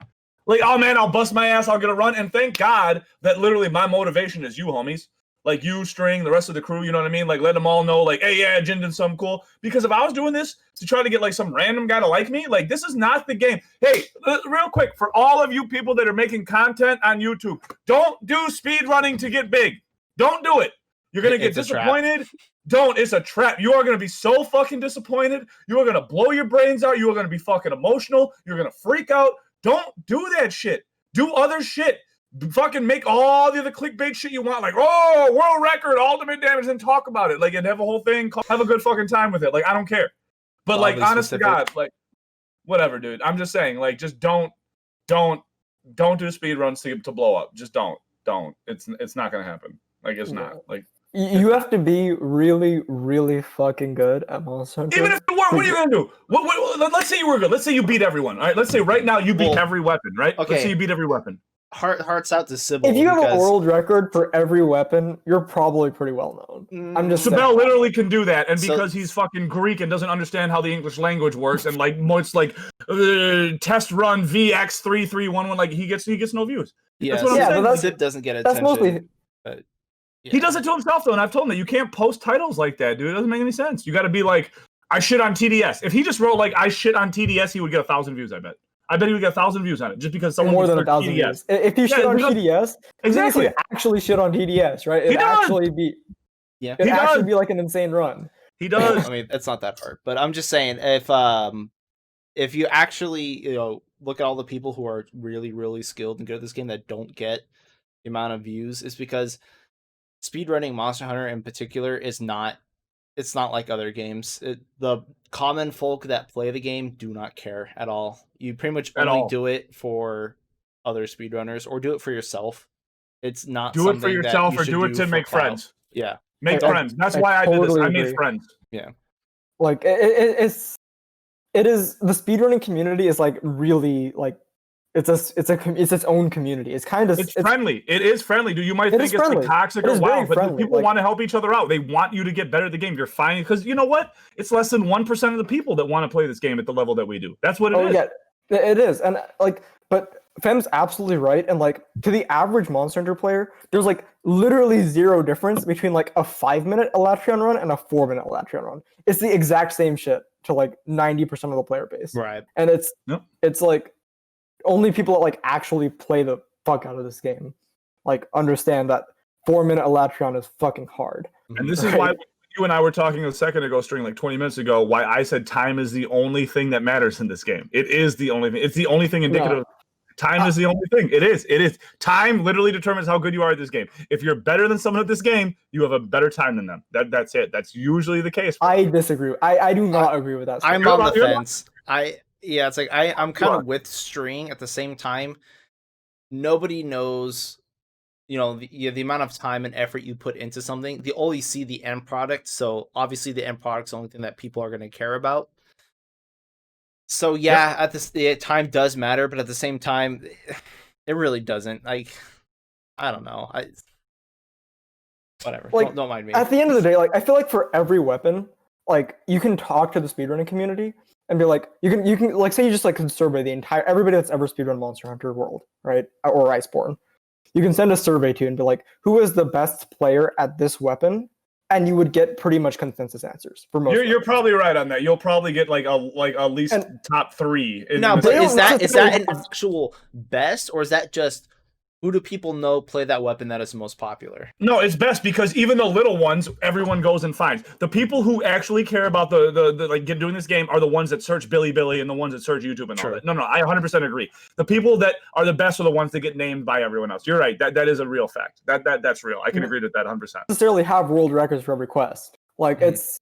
Like, oh, man, I'll bust my ass. I'll get a run. And thank God that literally my motivation is you, homies. like you, String, the rest of the crew, you know what I mean? Like let them all know, like, hey, yeah, Jin did something cool. Because if I was doing this to try to get like some random guy to like me, like this is not the game. Hey, real quick, for all of you people that are making content on YouTube, don't do speed running to get big. Don't do it. You're gonna get disappointed. Don't. It's a trap. You are gonna be so fucking disappointed. You are gonna blow your brains out. You are gonna be fucking emotional. You're gonna freak out. Don't do that shit. Do other shit. Fucking make all the other clickbait shit you want, like, oh, world record, ultimate damage, and talk about it, like, and have a whole thing, have a good fucking time with it. Like, I don't care. But like, honest to God, like, whatever, dude. I'm just saying, like, just don't do speed runs to blow up. Just don't. It's not gonna happen. Like, it's not. Like, you have to be really, really fucking good at Monster Hunter. Even if you were, what are you gonna do? Let's say you were good. Let's say you beat everyone. All right. Let's say right now you beat every weapon. Right. Okay. Let's say you beat every weapon. Hearts out to Sybil. If you have a world record for every weapon, you're probably pretty well known. I'm just Sybil literally can do that, and because he's fucking Greek and doesn't understand how the English language works, and like it's like test run VX3311, like he gets no views. Yeah, that's what I'm saying. Zip doesn't get attention. That's mostly. Yeah. He does it to himself though, and I've told him that you can't post titles like that, dude. It doesn't make any sense. You got to be like, I shit on TDS. If he just wrote like I shit on TDS, he would get 1,000 views. I bet he would get 1,000 views on it just because someone more than 1,000 views. If you shit on TDS, exactly, actually shit on TDS, right? It actually be, yeah, it actually be like an insane run. He does. I mean, it's not that hard, but I'm just saying if you actually look at all the people who are really, really skilled and good at this game that don't get the amount of views, it's because speedrunning Monster Hunter in particular is not. It's not like other games. The common folk that play the game do not care at all. You pretty much only do it for other speedrunners or do it for yourself. It's not do it for yourself or do it to make friends. Yeah, make friends. That's why I did this. I made friends. Yeah, like it is the speedrunning community is like really like it's its own community. It's friendly. It is friendly. Dude, you might think it's like toxic or wild, but people want to help each other out. They want you to get better at the game. You're fine because you know what? It's less than 1% of the people that want to play this game at the level that we do. That's what it is. Yeah, it is. And like, but Fem's absolutely right. And like to the average Monster Hunter player, there's like literally zero difference between like a 5-minute Elatrion run and a 4-minute Elatrion run. It's the exact same shit to like 90% of the player base. Right. And it's like only people that like actually play the fuck out of this game like understand that 4-minute Elatrion is fucking hard. And this is why you and I were talking a second ago, String, like 20 minutes ago, why I said time is the only thing that matters in this game. It is the only thing. It's the only thing indicative. Time is the only thing. It is. Time literally determines how good you are at this game. If you're better than someone at this game, you have a better time than them. That's it. That's usually the case. I disagree. I do not agree with that. I'm on the fence. It's like I'm kind of with String at the same time. Nobody knows, the amount of time and effort you put into something. They only see the end product, so obviously the end product's the only thing that people are going to care about. So time does matter, but at the same time, it really doesn't. Like, I don't know. Whatever. Like, don't mind me. At the end of the day, like I feel like for every weapon, like you can talk to the speedrunning community and be like, you can like say you just like can survey everybody that's ever speedrun Monster Hunter World, right? Or Iceborne. You can send a survey to and be like, who is the best player at this weapon? And you would get pretty much consensus answers for most. You're probably right on that. You'll probably get like at least top 3. Now, but is that an actual best, or is that just who do people know play that weapon that is the most popular? No, it's best because even the little ones, everyone goes and finds. The people who actually care about the like doing this game are the ones that search Billy and the ones that search YouTube and all that. No, I 100% agree. The people that are the best are the ones that get named by everyone else. You're right. That is a real fact. That's real. I can agree with that 100%. Necessarily have world records for every quest. Like it's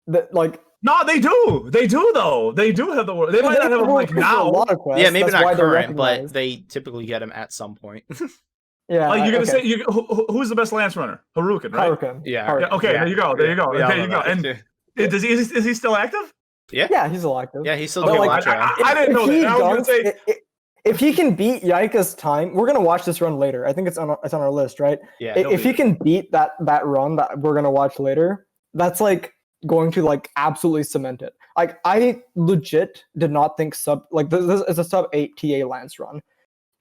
that like. No, they do. They do though. They do have the world. They might not have them like now. Yeah, maybe not current, but they typically get them at some point. Yeah. Like you're gonna say, who's the best lance runner? Harukin, right? Harukin. Yeah. Okay. There you go. There you go. And is he still active? Yeah. Yeah, he's still active. Yeah, he's still doing like, I didn't know that. I was gonna say. If he can beat Yaika's time, we're gonna watch this run later. I think it's on our list, right? Yeah. If he can beat that run that we're gonna watch later, that's like going to like absolutely cement it. Like I legit did not think this is a sub 8 TA Lance run.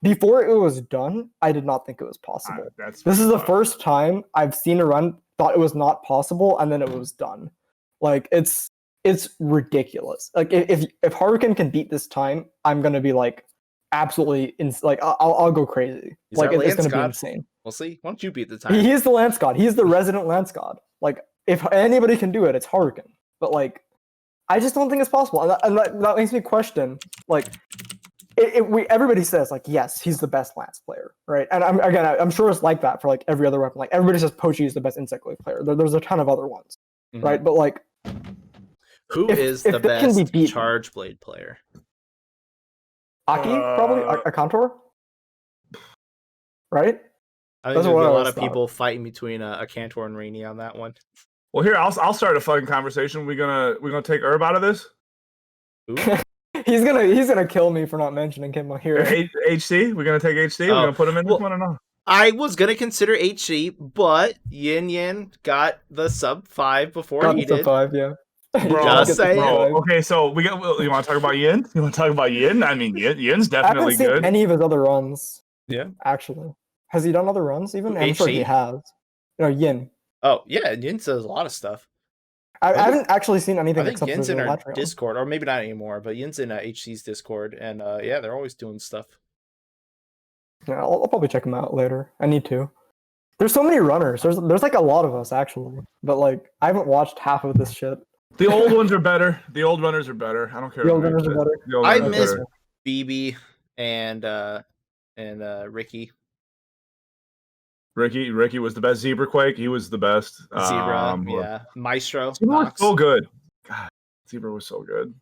before it was done, I did not think it was possible. This is the first time I've seen a run, thought it was not possible, and then it was done. Like it's ridiculous. Like if Haruken can beat this time, I'm gonna be like absolutely like I'll go crazy. He's like our it's Lance gonna be God. insane. We'll see. Why don't you beat the time? He is the Lance God. He's the resident Lance God. Like if anybody can do it, it's Haruken. But like I just don't think it's possible, and that makes me question like. Everybody says like yes, he's the best Lance player, right? And I'm sure it's like that for like every other weapon. Like everybody says Pochi is the best Insect Glaive player. There's a ton of other ones, right? But like, who is the best Charge Blade player? Aki, probably a Contour, right? I think there'll be a lot of people fighting between a Cantor and Rainy on that one. Well, here I'll start a fucking conversation. We're gonna take Herb out of this. He's gonna kill me for not mentioning him here. HC, we're gonna take HC. We're gonna put him in this one or not? I was gonna consider HC, but Yin got the sub 5 before he did. Sub 5, yeah. Bro, just saying. Bro. Okay, so you want to talk about Yin? You want to talk about Yin? I mean, Yin's definitely good. I haven't seen any of his other runs. Yeah, actually, has he done other runs? Even I'm sure he has. No, Yin. Oh yeah, Yin says a lot of stuff. I haven't actually seen anything. I think Yin's in our Discord, or maybe not anymore, but Yin's in HC's Discord, and yeah, they're always doing stuff. Yeah, I'll probably check them out later. I need to. There's so many runners. There's like a lot of us actually, but like I haven't watched half of this shit. The old ones are better. The old runners are better. I don't care. The old runners are better. I miss BB and Ricky. Ricky was the best. Zebra Quake, he was the best. Zebra, yeah. Maestro. Zebra was so good. God, Zebra was so good.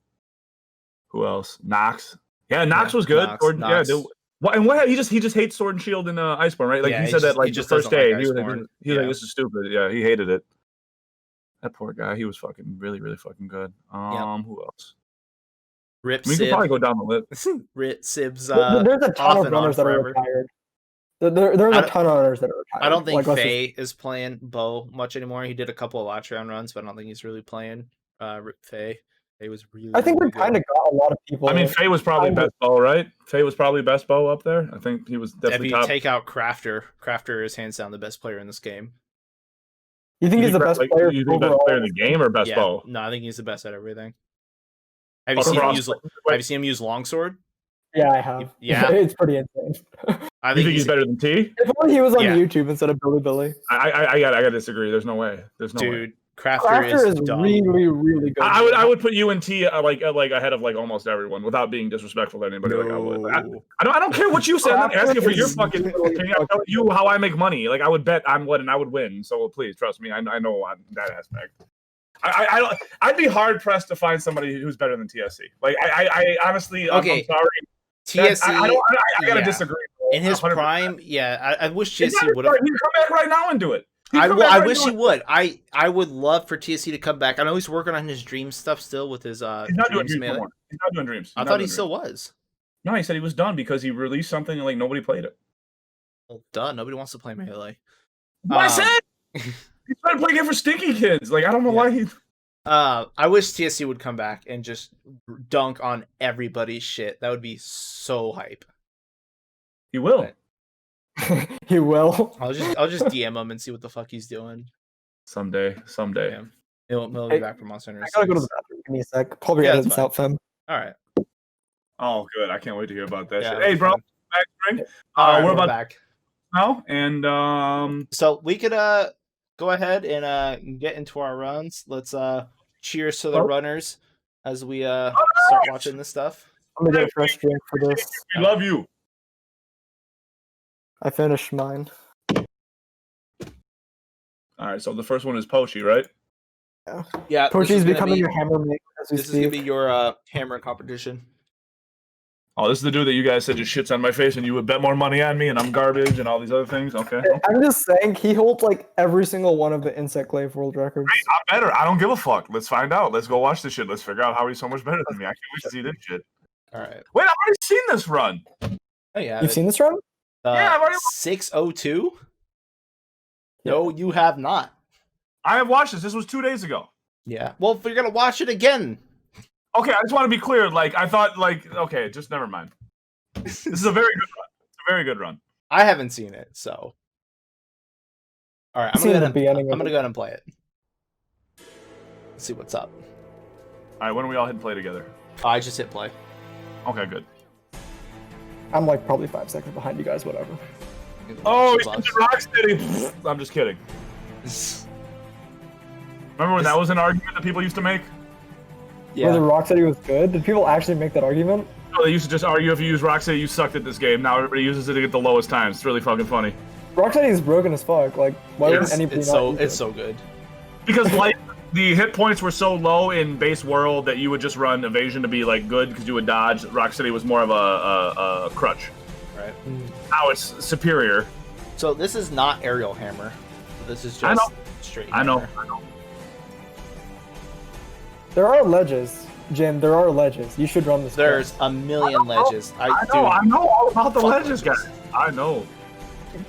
Who else? Nox. Yeah, Nox was good. Nox. Yeah, and he just hates Sword and Shield in Iceborne, right? Like he said that like the first day. He was like, this is stupid. Yeah, he hated it. That poor guy. He was fucking really, really fucking good. Who else? Rip we could probably go down the list. Rip Sibs. There's a ton of runners that are retired. There's a ton of runners that are retired. I don't think Faye is playing Bo much anymore. He did a couple of Latreon runs, but I don't think he's really playing Rip Faye. Faye was really. I think we kind of got a lot of people. I mean, Faye was probably best Bo, right? Faye was probably best Bo up there. I think he was definitely top. If you take out Crafter is hands down the best player in this game. You think he's the best player? You think best player in the game or best Bo? No, I think he's the best at everything. Have you seen him use Longsword? Yeah, I have. Yeah, it's pretty insane. I think he's better than T. If only he was on YouTube instead of Billy. I gotta disagree. There's no way. Dude, Crafter is really, really good. I would put you and T like ahead of like almost everyone without being disrespectful to anybody. No. Like I would. I don't care what you said. I'm not asking for your fucking opinion. I'm telling you how I make money. Like I would bet on what and I would win. So please trust me. I know on that aspect. I'd be hard pressed to find somebody who's better than TSC. Like I honestly, okay. I'm sorry. TSC, I gotta disagree. In his 100%. Prime, I wish TSC would have. He come back right now and do it. I wish he would. I would love for TSC to come back. I know he's working on his dream stuff still with his he's not doing dreams anymore. He's not doing dreams. I thought he still was. No, he said he was done because he released something and like nobody played it. Well, duh, nobody wants to play Melee. What I said? He's trying to play a game for stinky kids. Like I don't know why he. I wish TSC would come back and just dunk on everybody's shit. That would be so hype. He will. He will. I'll just DM him and see what the fuck he's doing. Someday. Yeah. He'll be back from Monster Hunter. I gotta go to the bathroom. Give me a sec. Probably edit this out, fam. All right. Oh, good. I can't wait to hear about that shit. Hey, bro. Back, we're about back now, and so we could go ahead and get into our runs. Let's cheers to the runners as we start watching this stuff. I'm gonna get a fresh drink for this. We love you. I finished mine. All right, so the first one is Pochi, right? Yeah. Pochi's becoming your hammer maker as we speak. This is gonna be your hammer competition. Oh, this is the dude that you guys said just shits on my face and you would bet more money on me and I'm garbage and all these other things? Okay. I'm just saying, he holds like every single one of the Insect Glaive world records. Hey, I'm better. I don't give a fuck. Let's find out. Let's go watch this shit. Let's figure out how he's so much better than me. I can't wait to see this shit. All right. Wait, I've already seen this run. Oh, yeah. You've seen this run? Yeah, I've already 602? No, you have not. I have watched this. This was 2 days ago. Yeah. Well, if you're going to watch it again. Okay, I just want to be clear. Like, I thought, like, okay, just never mind. This is a very good run. very good run. I haven't seen it, so. All right, I'm Seen gonna the beginning go of it. ahead and play it. Let's see what's up. All right, when do we all hit and play together? Oh, I just hit play. Okay, good. I'm like probably 5 seconds behind you guys. Whatever. Oh, he's into Rocksteady. I'm just kidding. Remember when that was an argument that people used to make? Whether Yeah. Rocksteady was good? Did people actually make that argument? No, they used to just argue if you use Rocksteady, you sucked at this game. Now everybody uses it to get the lowest times. It's really fucking funny. Rocksteady is broken as fuck. Like, why would anybody It's not so use it's it? so good. Because like the hit points were so low in base world that you would just run evasion to be like good because you would dodge. Rocksteady was more of a crutch. Right. Now it's superior. So this is not aerial hammer. This is I just know. straight. I know. hammer. There are ledges, Jim. There are ledges. You should run this. There's a million ledges. I know all about the ledges, guys. I know.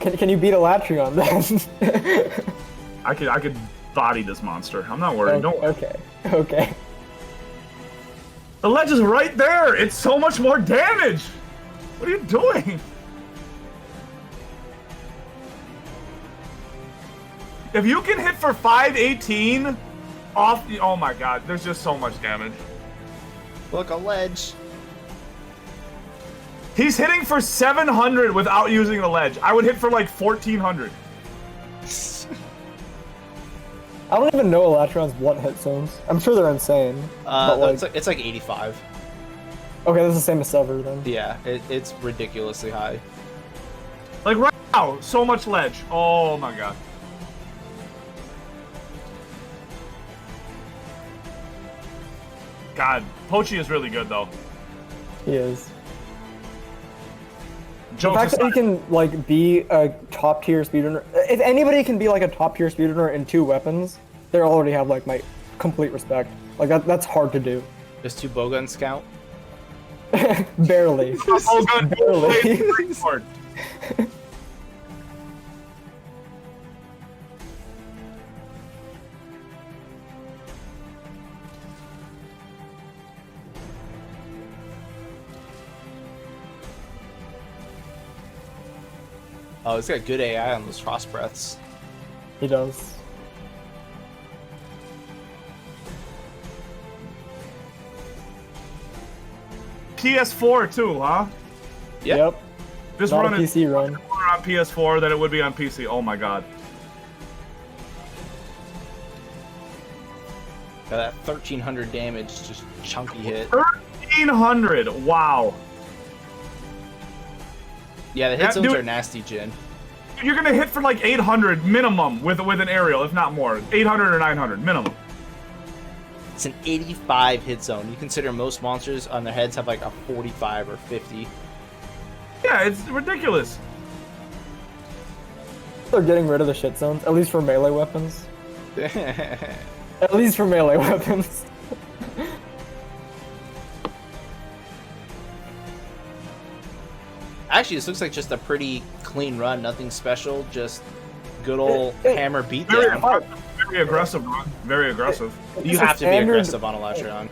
Can you beat a Latreon then? I could body this monster. I'm not worried. Don't worry. Okay. The ledge is right there. It's so much more damage. What are you doing? If you can hit for 518 off the... Oh my god, there's just so much damage. Look, a ledge. He's hitting for 700 without using the ledge. I would hit for like 1400. I don't even know Latreon's one-hit zones. I'm sure they're insane. But like, It's like 85. okay, that's the same as Sever then. Yeah, it's ridiculously high. Like right now, so much ledge. Oh my god. God, Pochi is really good though. He is. The Jokes fact that he aside, can like be a top tier speedrunner. If anybody can be like a top tier speedrunner in 2 weapons, they already have like my complete respect. Like that's hard to do. Just 2 bowgun scout. Barely. oh god, Barely. hard. Oh, he's got good AI on those frost breaths. He does. PS4 too, huh? Yeah. Yep. This Not a run is PC run. more on PS4 than it would be on PC. Oh my god. Got that 1300 damage, just chunky hit. 1300. Wow. Yeah, the hit That zones dude- are nasty, Jin. You're gonna hit for like 800 minimum with an aerial, if not more. 800 or 900 minimum. It's an 85 hit zone. You consider most monsters on their heads have like a 45 or 50. Yeah, it's ridiculous. They're getting rid of the shit zones, at least for melee weapons. At least for melee weapons. Actually, this looks like just a pretty clean run. Nothing special. Just good old It- hammer Very, beatdown. very aggressive run. Very aggressive. You It's have a to be standard- aggressive on a Latreon.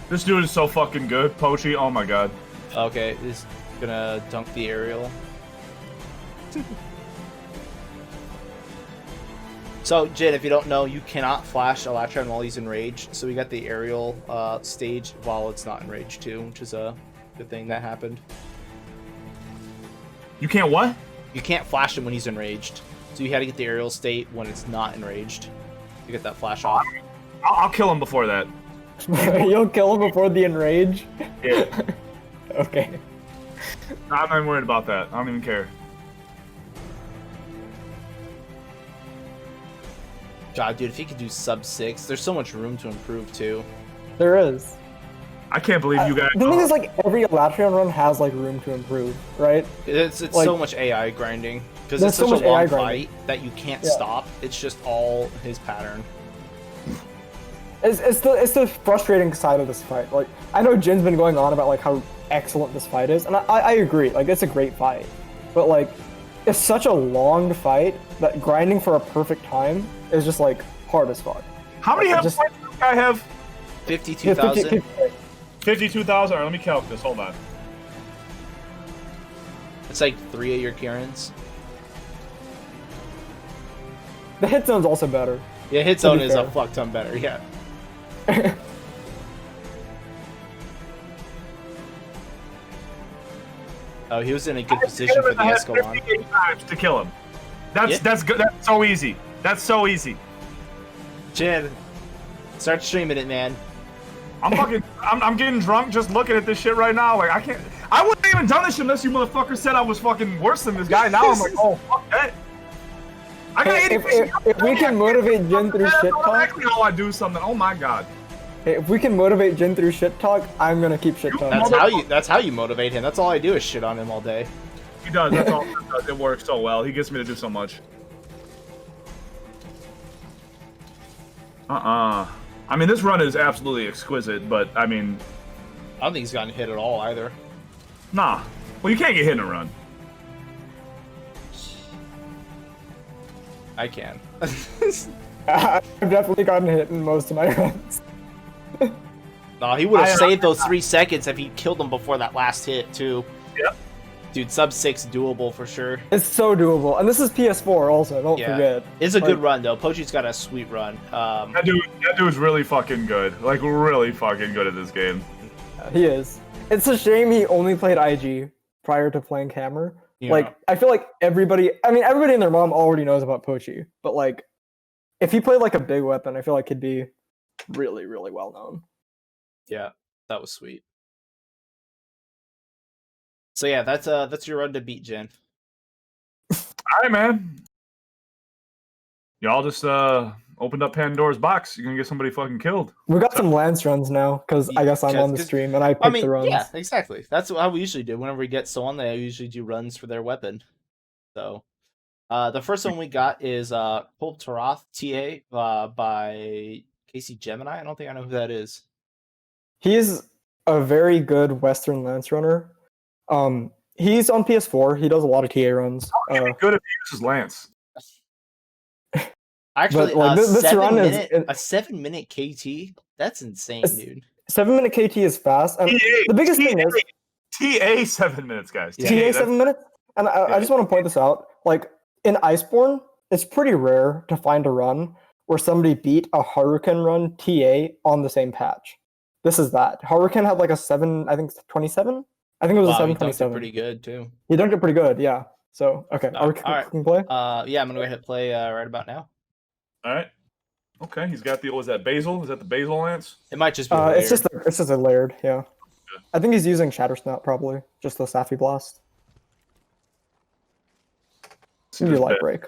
This dude is so fucking good. Pochi, oh my god. Okay, he's gonna dunk the aerial. So, Jin, if you don't know, you cannot flash a Latreon while he's enraged. So we got the aerial stage while it's not enraged too, which is a good thing that happened. You can't what? You can't flash him when he's enraged. So you had to get the aerial state when it's not enraged to get that flash off. I'll kill him before that. You'll kill him before the enrage? Yeah. Okay. I'm not even worried about that. I don't even care. God, dude, if he could do sub 6, there's so much room to improve too. There is. I can't believe you guys. The thing is, like, every Latreon run has, like, room to improve, right? It's Like, so much AI grinding because there's it's so such a much AI long grinding. fight that you can't Yeah. stop. It's just all his pattern. It's the frustrating side of this fight. Like, I know Jin's been going on about, like, how excellent this fight is, and I agree. Like, it's a great fight. But, like, it's such a long fight that grinding for a perfect time is just, like, hard as fuck. How many hit Just- points does this guy have? 52,000. 52,000. Alright, let me calc this. Hold on. It's like 3 of your Karens. The hit zone's also better. Yeah, hit To zone be is a fair. fuck ton better. Yeah. Oh, he was in a good position for the I hit Escalon. 58 times to kill him. Yeah. That's good. That's so easy. That's so easy. Jin, start streaming it, man. I'm getting drunk just looking at this shit right now. Like, I wouldn't have even done this shit unless you motherfuckers said I was fucking worse than this guy. Now I'm like, oh, fuck that. I got Hey, 80%. if we can motivate Jin through shit That's talk, exactly how I do something. Oh my god. hey, if we can motivate Jin through shit talk, I'm gonna keep shit talking. That's how you motivate him. That's all I do is shit on him all day. He does. That's all. He does. It works so well. He gets me to do so much. I mean, this run is absolutely exquisite, but I mean, I don't think he's gotten hit at all either. nah. Well, you can't get hit in a run. I can. I've definitely gotten hit in most of my runs. No, he would have I, saved those 3 seconds if he killed him before that last hit too. Yep. Dude, sub 6 doable for sure. It's so doable, and this is PS4 also. Don't Yeah. forget. It's a good Like, run though. Pochi's got a sweet run. That dude's really fucking good. Like, really fucking good at this game. He is. It's a shame he only played IG prior to playing Hammer. Yeah. Like, I feel like everybody and their mom already knows about Pochi, but like, if he played like a big weapon, I feel like he'd be really, really well known. Yeah, that was sweet. So yeah, that's your run to beat Jin. All right, man. Y'all just opened up Pandora's box. You're gonna get somebody fucking killed. We got some Lance runs now, because I guess I'm on the 'Cause- stream and I picked the runs. yeah, exactly. That's how we usually do. Whenever we get someone, they usually do runs for their weapon. So, the first one we got is Pulp Taroth TA by Casey Gemini. I don't think I know who that is. He's a very good Western Lance runner. He's on PS4. He does a lot of TA runs. He'd be good if he uses Lance. Actually, like, this run is- a 7-minute KT. That's insane, It's- dude. 7-minute KT is fast, and the biggest thing is TA 7 minutes, guys. Yeah. TA that's- 7 minutes. And I just want to point this out. Like in Iceborne, it's pretty rare to find a run where somebody beat a Haruken run TA on the same patch. This is that. Haruken had like a 7, I think it was a Wow, he dunked it 727. pretty good too. He dunked it pretty good, yeah. So okay, are we alright. clicking play? Yeah, I'm gonna go ahead and play right about now. All right. Okay, he's got the. Was that basil? Is that the basil lance? It might just be. It's just a layered, yeah. I think he's using Shatter Snout probably, just the Safi Blast. Maybe Light Break.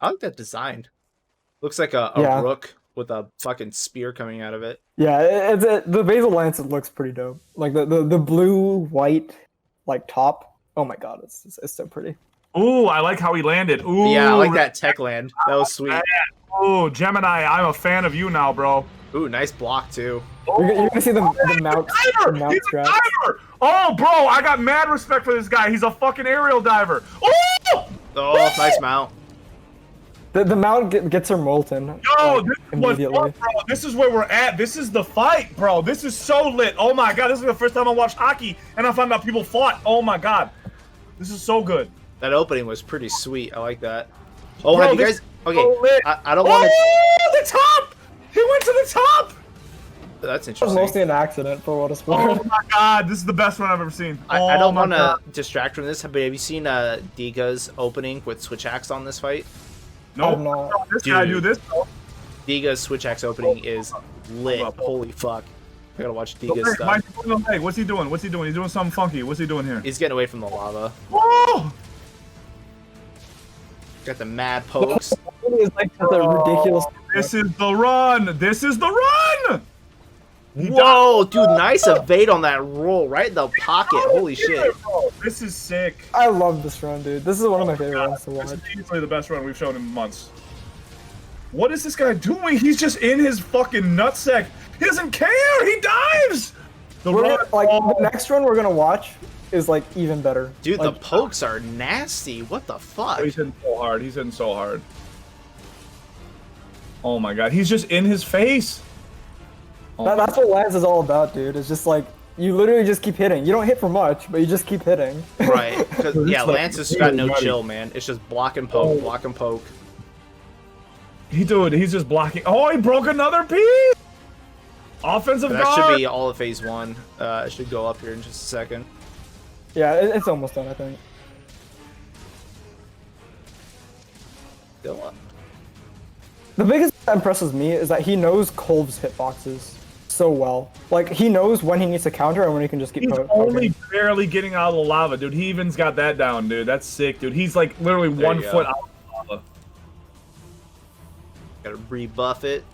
I like that design. Looks like a Yeah. rook with a fucking spear coming out of it. Yeah, the Basil Lance looks pretty dope. Like the blue white like top. Oh my god, it's so pretty. Ooh, I like how he landed. Ooh, Yeah, I like that tech land. That was sweet. Ooh, Gemini, I'm a fan of you now, bro. Ooh, nice block too. You're gonna see the mount. Diver! The mount He's a strat. diver! Oh, bro, I got mad respect for this guy. He's a fucking aerial diver. Oh! Oh, nice mount. The mount gets her molten. Yo, like, this was immediately. fun, bro. This is where we're at. This is the fight, bro. This is so lit. Oh my god, this is the first time I watched hockey and I found out people fought. Oh my god. This is so good. That opening was pretty sweet. I like that. Oh, Bro, have you this guys? is Okay, so lit. I don't want to. Oh, the top! He went to the top! That's It was interesting. mostly an accident for what it's Oh worth. my god, this is the best one I've ever seen. I don't my want to God. distract from this, but have you seen Diga's opening with switch axe on this fight? Nope. I'm not. No, this guy Dude. do this. Though. Diga's switch axe opening is lit. Hold up. Holy fuck! I gotta watch The Diga's leg, stuff. Mike's doing the leg. What's he doing? What's he doing? He's doing something funky. What's he doing here? He's getting away from the lava. Oh! Got the mad pokes. It's like the ridiculous. This is the run. This is the run. Whoa, dude! Nice evade on that roll, right in the pocket. Holy Yeah, shit! bro. This is sick. I love this run, dude. This is one of my favorite runs to This watch. is easily the best run we've shown in months. What is this guy doing? He's just in his fucking nutsack. He doesn't care. He dives. The We're run. gonna, like oh, the next run we're gonna watch is like even better. Dude, like, the pokes are nasty. What the fuck? he's hitting so hard. He's hitting so hard. Oh my god. He's just in his face. Oh my that's what Lance is all about, dude. It's just like You literally just keep hitting. You don't hit for much, but you just keep hitting. Right. Because yeah, like Lance has got no really chill, man. It's just block and poke, block and poke. He's just blocking. Oh, he broke another piece. Offensive But that guard. should be all of phase 1. It should go up here in just a second. Yeah, it's almost done, I think. Still up. The biggest thing that impresses me is that he knows Kolv's hitboxes so well. Like, he knows when he needs to counter and when he can just keep He's poking. only barely getting out of the lava, dude. He even's got that down, dude. That's sick, dude. He's like literally There 1 you go. foot out of the lava. Gotta rebuff it.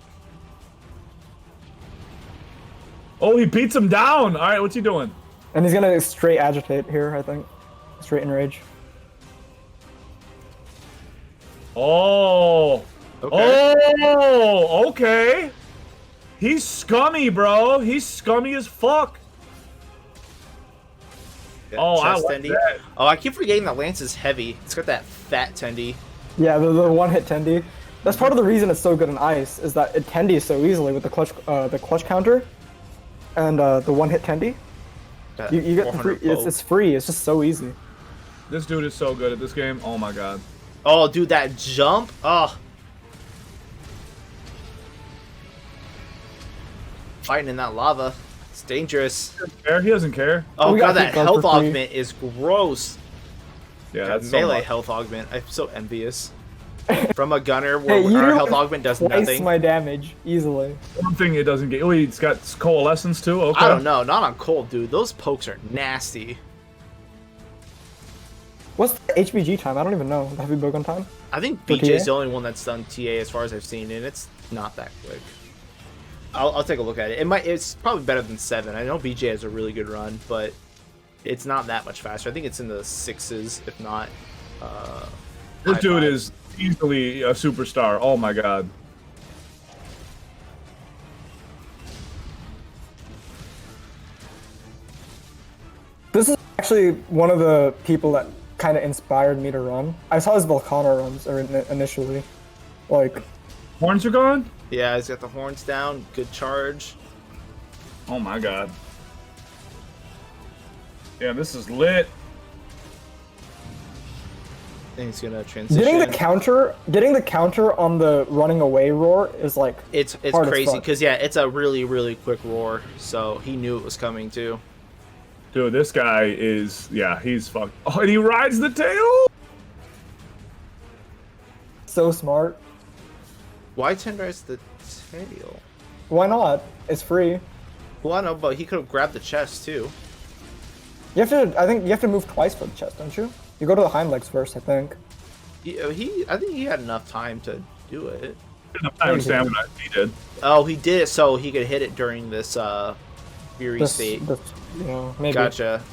Oh, he beats him down. All right, what's he doing? And he's gonna straight agitate here, I think. Straight enrage. Oh. Okay. Oh, okay. He's scummy, bro. He's scummy as fuck. Yeah, Oh, I chest like tendy. that. Oh, I keep forgetting that Lance is heavy. It's got that fat tendy. Yeah, the one-hit Tendy. That's part of the reason it's so good in ice, is that it Tendies so easily with the clutch counter and the one-hit Tendy. That You get the 400 free, poke. it's free, it's just so easy. This dude is so good at this game. Oh my god. Oh, dude, that jump. Oh. Fighting in that lava. It's dangerous. He doesn't care. Oh, We god, got that hit guard health for free. augment is gross. Yeah, That that's so melee much. health augment. I'm so envious. From a gunner Hey, where you our do health augment does Twice nothing. my damage, easily. One thing it doesn't get. Oh, he's got coalescence too. Okay. I don't know. Not on cold, dude. Those pokes are nasty. What's the HBG time? I don't even know. The heavy bowgun time? I think For BJ is TA? the only one that's done TA as far as I've seen, and it's not that quick. I'll take a look at it. It's probably better than 7. I know BJ has a really good run, but it's not that much faster. I think it's in the 6s, if not. This high dude 5s. is easily a superstar. Oh my god. This is actually one of the people that kind of inspired me to run. I saw his Volcano runs initially. Like, Horns are gone? Yeah, he's got the horns down. Good charge. Oh my god. Yeah, this is lit. I think he's gonna transition. getting the counter on the running away roar is like It's hard as crazy fuck. because yeah, it's a really quick roar. So he knew it was coming too. Dude, this guy is, yeah, he's fucked. Oh, and he rides the tail? so smart. Why tenderize the tail? Why not? It's free. Well, I know, but he could have grabbed the chest too. You have to. I think you have to move twice for the chest, don't you? You go to the hind legs first, I think. I think he had enough time to do it. Enough time and stamina. He did. Oh, he did it so he could hit it during this fury This, state. maybe. Gotcha.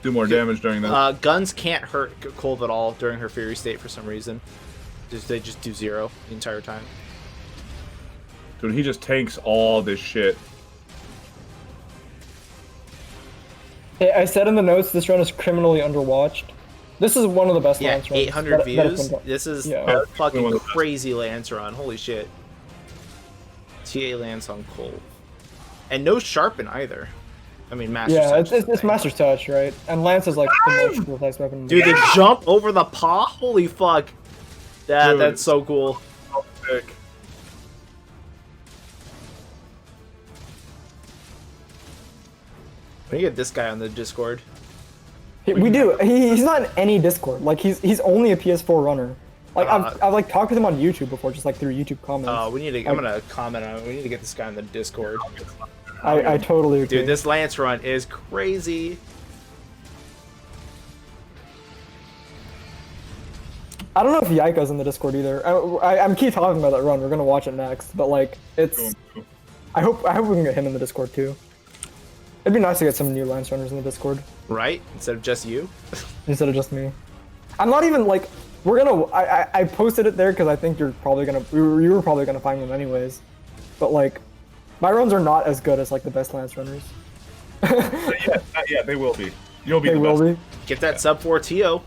Do more damage during that. Guns can't hurt Kolv at all during her fury state for some reason. They just do 0 the entire time. Dude, he just tanks all this shit. Hey, I said in the notes this run is criminally underwatched. This is one of the best Yeah, Lance runs 800 that has views. been done. This is Yeah. a One of fucking the best. crazy Lance run. Holy shit. TA Lance on Kolv. And no sharpen either. I mean, Master Yeah, Touch it's, is it's, the it's thing. Master's Touch, right? And Lance is like the most precise weapon. in the Dude, game. the jump over the paw? Holy fuck. Dude. That's so cool. Oh, sick. We get this guy on the Discord. We do. He's not in any Discord. Like he's only a PS4 runner. Like I've like talked with him on YouTube before, just like through YouTube comments. We need to. I'm gonna comment on it. We need to get this guy on the Discord. I totally agree. Dude, this Lance run is crazy. I don't know if Yaika's in the Discord either. I'm keep talking about that run. We're gonna watch it next, but like it's. I hope we can get him in the Discord too. It'd be nice to get some new Lance runners in the Discord Right? Instead of just you. instead of just me. I'm not even like we're gonna. I posted it there because I think you're probably gonna. You were probably gonna find them anyways, but like, my runs are not as good as like the best Lance runners. Yeah, they will be. You'll be They the will best. be. Get that sub 4 TO.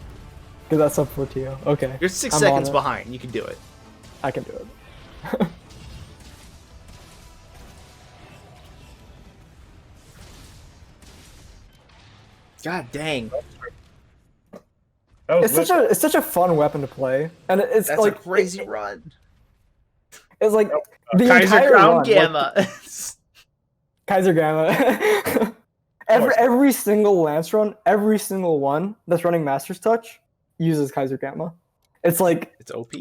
Get that sub for TO. Okay. You're 6 I'm on seconds it. behind. You can do it. I can do it. God dang. That was It's such a fun weapon to play, and it's That's like a crazy run. it's like the Kaiser entire Crown run, like, Gamma. Kaiser Gamma. every single Lance run, every single one that's running Master's Touch uses Kaiser Gamma. It's like It's OP.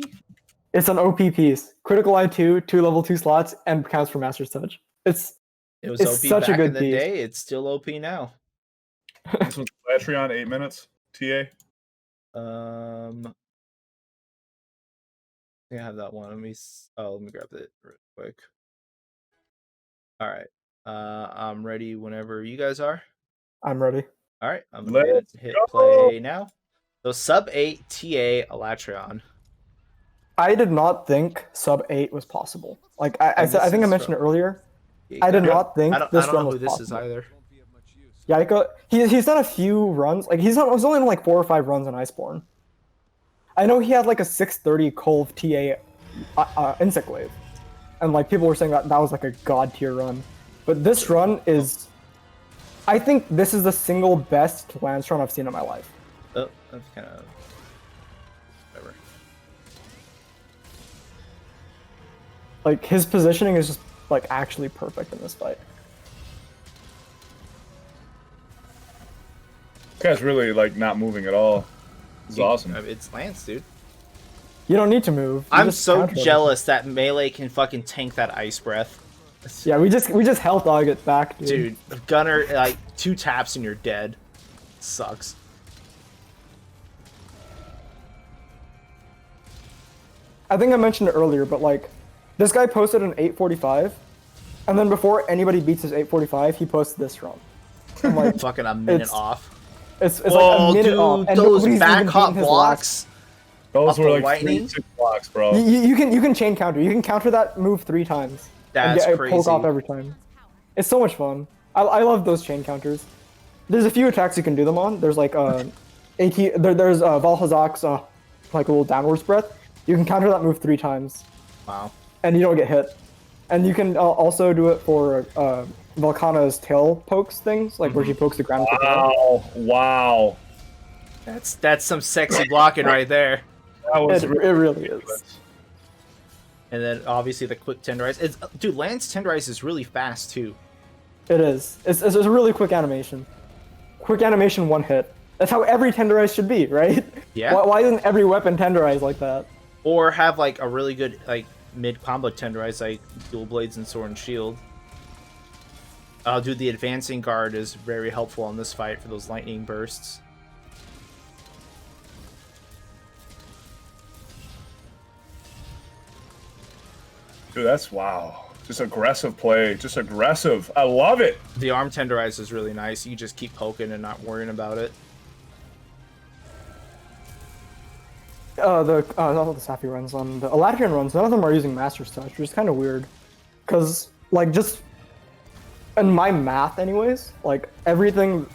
it's an OP piece. Critical I2, 2 level 2 slots, and counts for Master's Touch. It was It's OP such a back good in the piece. day. It's still OP now. This was Latreon, 8 minutes. TA. I have that one. Let me grab it real quick. All right. I'm ready whenever you guys are. I'm ready. All right. I'm gonna hit play now. So sub 8 TA Alatreon. I did not think sub 8 was possible. Like I And said, I this think I is mentioned it from earlier. I did not think I this don't run know was who this possible. is either. Yaiko, he's done a few runs. Like he's only done like 4 or 5 runs on Iceborne. I know he had like a 630 Colv TA Insect Wave, and like people were saying that was like a god tier run. But this run is, I think this is the single best Lance run I've seen in my life. Oh, that's kind of whatever. Like his positioning is just like actually perfect in this fight. This guy's really like not moving at all. This is awesome. It's Lance, dude. You don't need to move. You I'm just so counter jealous that melee can fucking tank that ice breath. everything. Yeah, we just health dog it back, dude. Dude, Gunner, like 2 taps and you're dead. Sucks. I think I mentioned it earlier, but like, this guy posted an 845, and then before anybody beats his 845, he posts this run. I'm like, Fucking a minute It's- off. it's like Oh, a minute dude, off, and those nobody's back even hop beaten his blocks. Those Up were the like lightning? 3-6 blocks, bro. You can chain counter. You can counter that move 3 times. That's and get crazy. a poke off every time. It's so much fun. I love those chain counters. There's a few attacks you can do them on. There's like there's Valhazak's like a little downwards breath. You can counter that move 3 times, Wow. and you don't get hit. And you can also do it for Volcana's tail pokes things, like where she pokes the ground with the tail. Wow. That's some sexy blocking right there. That was It really is. And then obviously the quick tenderize. Dude, Lance tenderize is really fast too. It is. It's a really quick animation. Quick animation, 1 hit. That's how every tenderize should be, right? Yeah. Why isn't every weapon tenderized like that? Or have like a really good like mid combo tenderize like dual blades and sword and shield. Dude, the advancing guard is very helpful in this fight for those lightning bursts. Dude, that's wow. Just aggressive play. Just aggressive. I love it. The arm tenderize is really nice. You just keep poking and not worrying about it. Not the Safi runs on the Elatrian runs. None of them are using Master's Touch, which is kind of weird, because like just in my math, anyways, like everything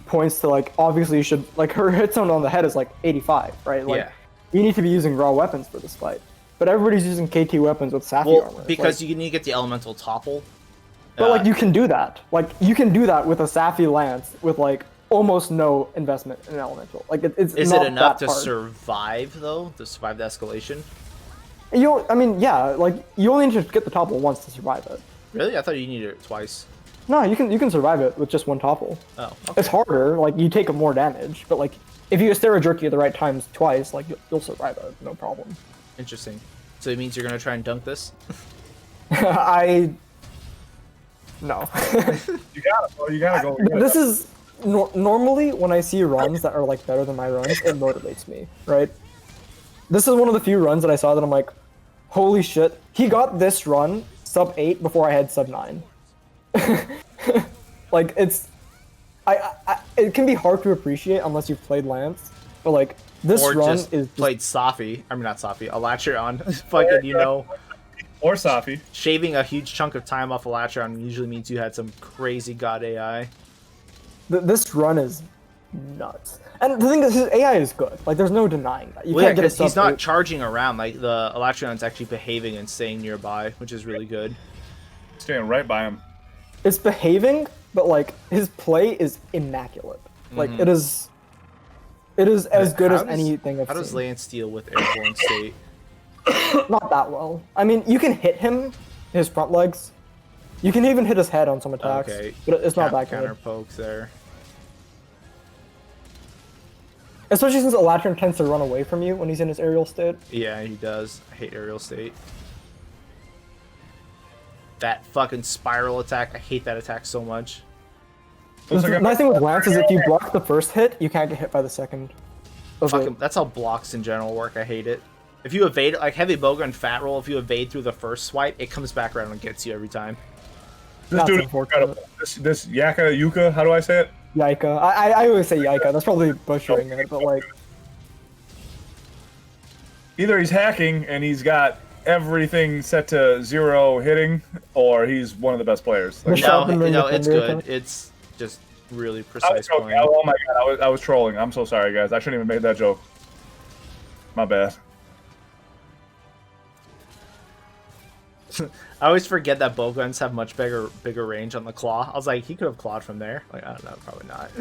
points to like obviously you should like her hit zone on the head is like 85, right? Like Yeah. you need to be using raw weapons for this fight, but everybody's using KT weapons with Safi armor. Well, because like, you need to get the elemental topple. but like you can do that. Like you can do that with a Safi lance with like almost no investment in elemental. Like it's Is not it enough that to hard. survive though? To survive the escalation? I mean, yeah, like you only need to get the topple once to survive it. Really? I thought you needed it twice. No, you can survive it with just 1 topple. Oh, okay. It's harder, like you take more damage, but like if you Astera Jerky at the right times twice, like you'll survive it, no problem. Interesting. So it means you're gonna try and dunk this? No. You gotta, bro. You gotta go. This is normally when I see runs that are like better than my runs, it motivates me, right? This is one of the few runs that I saw that I'm like, holy shit, he got this run sub 8 before I had sub 9. Like it can be hard to appreciate unless you've played Lance, but like this Or run just is played Safi. I mean, not Safi. Alatreon. Fucking, you know, Or Safi. shaving a huge chunk of time off Alatreon usually means you had some crazy god AI. This run is nuts. And the thing is, his AI is good. Like, there's no denying that. You Well, yeah, can't get a because he's sub not 8. charging around. Like, the Alatreon's actually behaving and staying nearby, which is really good. Staying right by him. It's behaving, but like his play is immaculate. Like Mhm. it is as good How as does- anything I've How does seen. Lance deal with airborne state? Not that well. I mean, you can hit him, his front legs. You can even hit his head on some attacks, Okay, but it's not that counter good. pokes there. Especially since Elatrin tends to run away from you when he's in his aerial state. Yeah, he does. I hate aerial state. That fucking spiral attack. I hate that attack so much. The nice thing with Lance is if you block the first hit, you can't get hit by the second. Fucking, that's how blocks in general work. I hate it. If you evade, like heavy bowgun and fat roll, if you evade through the first swipe, it comes back around and gets you every time. This That's dude is unfortunate. incredible. This Yuka, how do I say it? Yika. I always say Yika. That's probably butchering it, but like, Either he's hacking and he's got everything set to 0 hitting, or he's one of the best players. Like, The sharpened ring It's defender good. attack. It's just really I was precise joking. playing. Oh my god, I was trolling. I'm so sorry, guys. I shouldn't even made that joke. My bad. I always forget that bowguns have much bigger range on the claw. I was like, he could have clawed from there. Like, I don't know, probably not.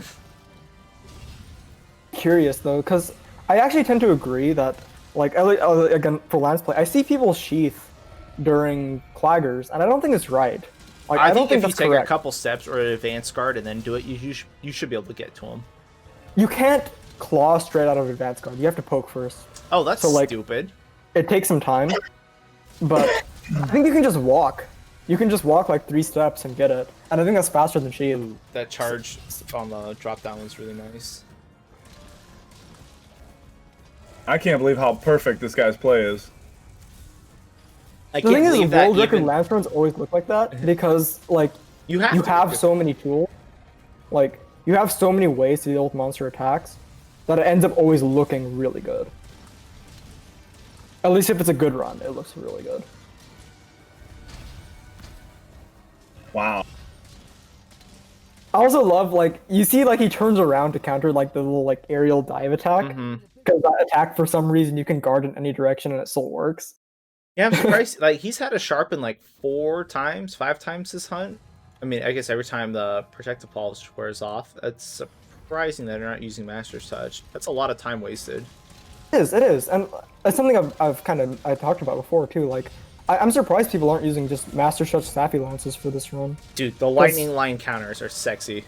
Curious though, because I actually tend to agree that, like, again for Lance play, I see people sheath during claggers, and I don't think it's right. Like, I don't think if you that's take correct. a couple steps or an advanced guard and then do it, you should be able to get to him. You can't claw straight out of advanced guard. You have to poke first. Oh, that's So, like- stupid. It takes some time, but I think you can just walk. You can just walk like 3 steps and get it, and I think that's faster than sheath. Ooh, that charge on the drop down was really nice. I can't believe how perfect this guy's play is. I The can't thing is, believe that world record even Lance runs always look like that because like you have you to have so many tools, like you have so many ways to deal with monster attacks that it ends up always looking really good. At least if it's a good run, it looks really good. Wow. I also love like you see like he turns around to counter like the little like aerial dive attack Mhm. because that attack for some reason you can guard in any direction and it still works. Yeah, I'm surprised. Like he's had a sharpen like 5 times this hunt. I mean, I guess every time the protective polish wears off. That's surprising that they're not using Master's Touch. That's a lot of time wasted. It is, and it's something I talked about before too. Like, I'm surprised people aren't using just Master Touch Snappy Lances for this run. Dude, the lightning line counters are sexy.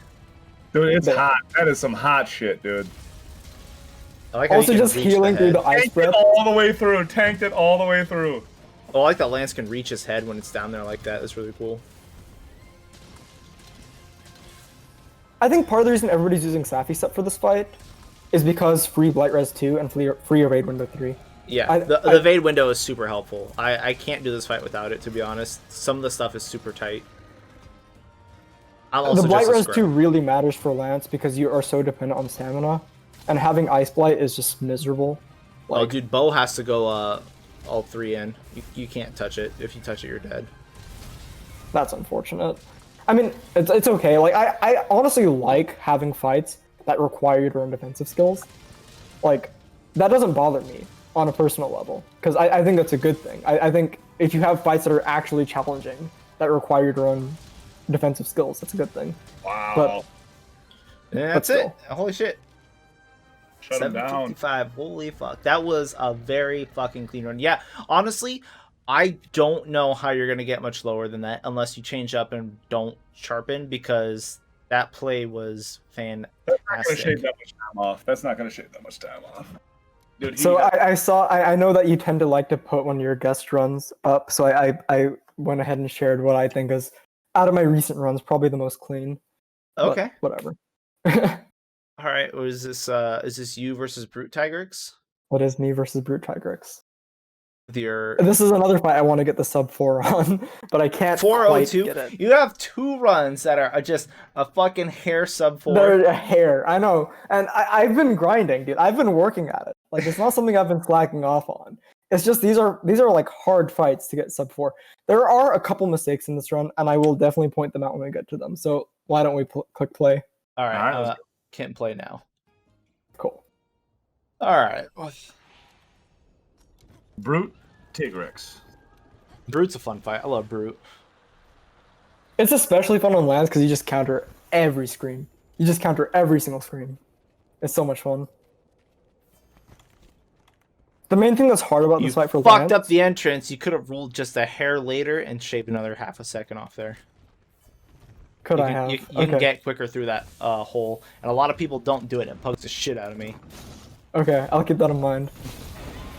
Dude, it's But- hot. That is some hot shit, dude. I like how Also, you can just reach healing through the head. ice Tanked breath. it all the way through. Tanked it all the way through. Oh, I like that Lance can reach his head when it's down there like that. That's really cool. I think part of the reason everybody's using Safi Set for this fight is because free Blight Res 2 and free Evade Window 3. Yeah, the evade window is super helpful. I can't do this fight without it, to be honest. Some of the stuff is super tight. I'm also The Blight just a Res scrub. 2 really matters for Lance because you are so dependent on stamina, and having Ice Blight is just miserable. Oh, dude, Bo has to go all 3 in. You can't touch it. If you touch it, you're dead. That's unfortunate. I mean, it's okay. Like, I honestly like having fights that require you to run defensive skills. Like, that doesn't bother me on a personal level, because I think that's a good thing. I think if you have fights that are actually challenging, that require you to run defensive skills, that's a good thing. Wow. But Yeah, that's it. Holy shit. Shut him down. 755. Holy fuck. That was a very fucking clean run. Yeah, honestly, I don't know how you're going to get much lower than that unless you change up and don't sharpen, because that play was That's not going to shave fantastic. that much time off. That's not going to shave that much time off. Dude, so I know that you tend to like to put one of your guest runs up, so I went ahead and shared what I think is, out of my recent runs, probably the most clean. But Okay. whatever. All right. Is this you versus Brute Tigrix? What is me versus Brute Tigrix? With your This is another fight I want to get the sub 4 on, but I can't quite 402. get it. You have 2 runs that are just a fucking hair sub 4. They're a hair, I know. And I've been grinding, dude. I've been working at it. Like, it's not something I've been slacking off on. It's just these are like hard fights to get sub 4. There are a couple mistakes in this run, and I will definitely point them out when we get to them. So why don't we click play? All All right, right. let's Can't play now. Cool. All right. Brute Tigrix. Brute's a fun fight. I love Brute. It's especially fun on lands because you just counter every screen. You just counter every single screen. It's so much fun. The main thing that's hard about You this fight for fucked Lance, up the entrance. You could have ruled just a hair later and shaved another half a second off there. could You I can, have? you can get quicker through that hole, and a lot of people don't do it. It pokes the shit out of me. Okay, I'll keep that in mind.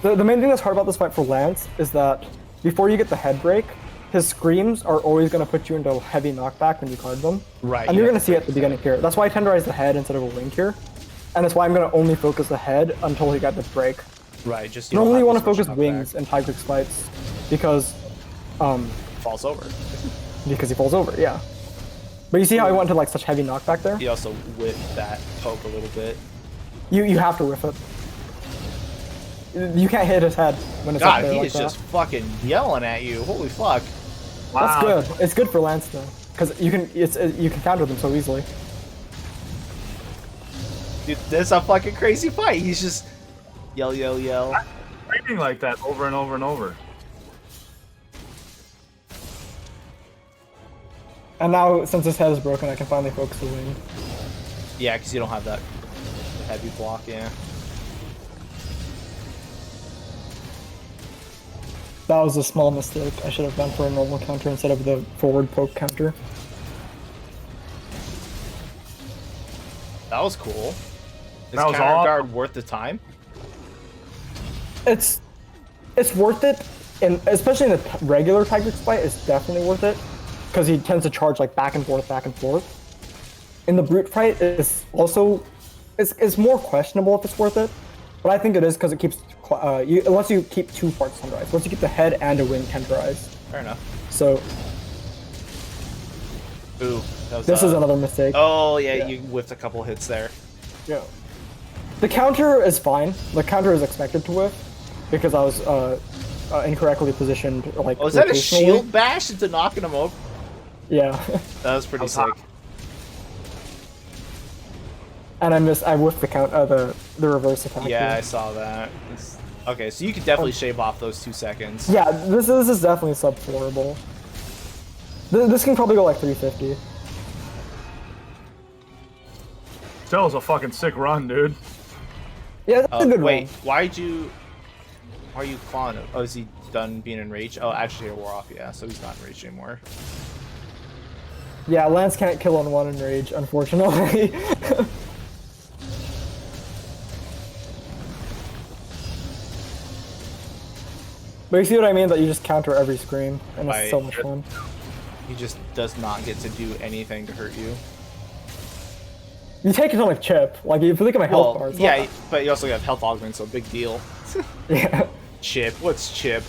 The main thing that's hard about this fight for Lance is that before you get the head break, his screams are always going to put you into heavy knockback when you card them. Right. And you're going to see it at the beginning here. That's why I tenderize the head instead of a wing here. And that's why I'm going to only focus the head until he got the break. Right. Just Normally you want to focus wings in Tigrex fights because falls over. he falls over, yeah. But you see how he went into like such heavy knockback there? He also whiffed that poke a little bit. You have to whiff it. You can't hit his head when it's up God, there he like is that. just fucking yelling at you. Holy fuck. That's Wow. good. It's good for Lance though, because you can counter them so easily. Dude, this is a fucking crazy fight. He's just yell, yell, yell. Screaming like that over and over and over. And now, since his head is broken, I can finally focus the wing. Yeah, because you don't have that heavy block, yeah. That was a small mistake. I should have gone for a normal counter instead of the forward poke counter. That was cool. Is That was counter awesome. guard worth the time? It's worth it, and especially in the regular Tigrex fight, it's definitely worth it because he tends to charge like back and forth, back and forth. In the brute fight, it's more questionable if it's worth it, but I think it is because it keeps unless you keep two parts tenderized, once you keep the head and a wing tenderized. Fair enough. So Ooh, that was, this is another mistake. Oh, yeah, Yeah. you whiffed a couple hits there. Yeah. The counter is fine. The counter is expected to whiff because I was incorrectly positioned. Like, Oh, is that a rotationally. shield bash into knocking him over? Yeah. That was pretty sick. And I whiffed the reverse attack. Yeah, I here. saw that. Okay, so you could definitely shave off those 2 seconds. Yeah, this is definitely sub-4able. This can probably go like 350. Still was a fucking sick run, dude. Yeah, that's a good Wait, one. why are you clawing him? Oh, is he done being enraged? Oh, actually, it wore off, yeah, so he's not enraged anymore. Yeah, Lance can't kill on one enrage, unfortunately. But you see what I mean? That you just counter every screen, and it's so Right. much fun. He just does not get to do anything to hurt you. You take a ton of chip. Like, if you look at my health Well, bars. yeah, but you also have health augment, so big deal. Yeah. Chip, what's chip?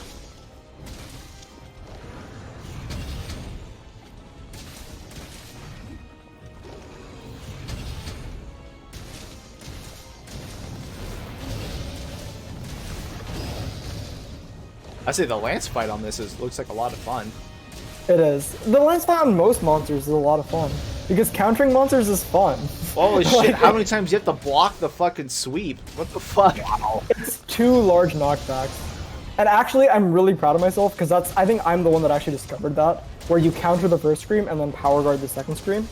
I say the Lance fight on this looks like a lot of fun. It is. The lance fight on most monsters is a lot of fun. Because countering monsters is fun. Holy Like, shit, how many times you have to block the fucking sweep? What the fuck? It's 2 large knockbacks. And actually, I'm really proud of myself because I think I'm the one that actually discovered that. Where you counter the first scream and then power guard the second scream.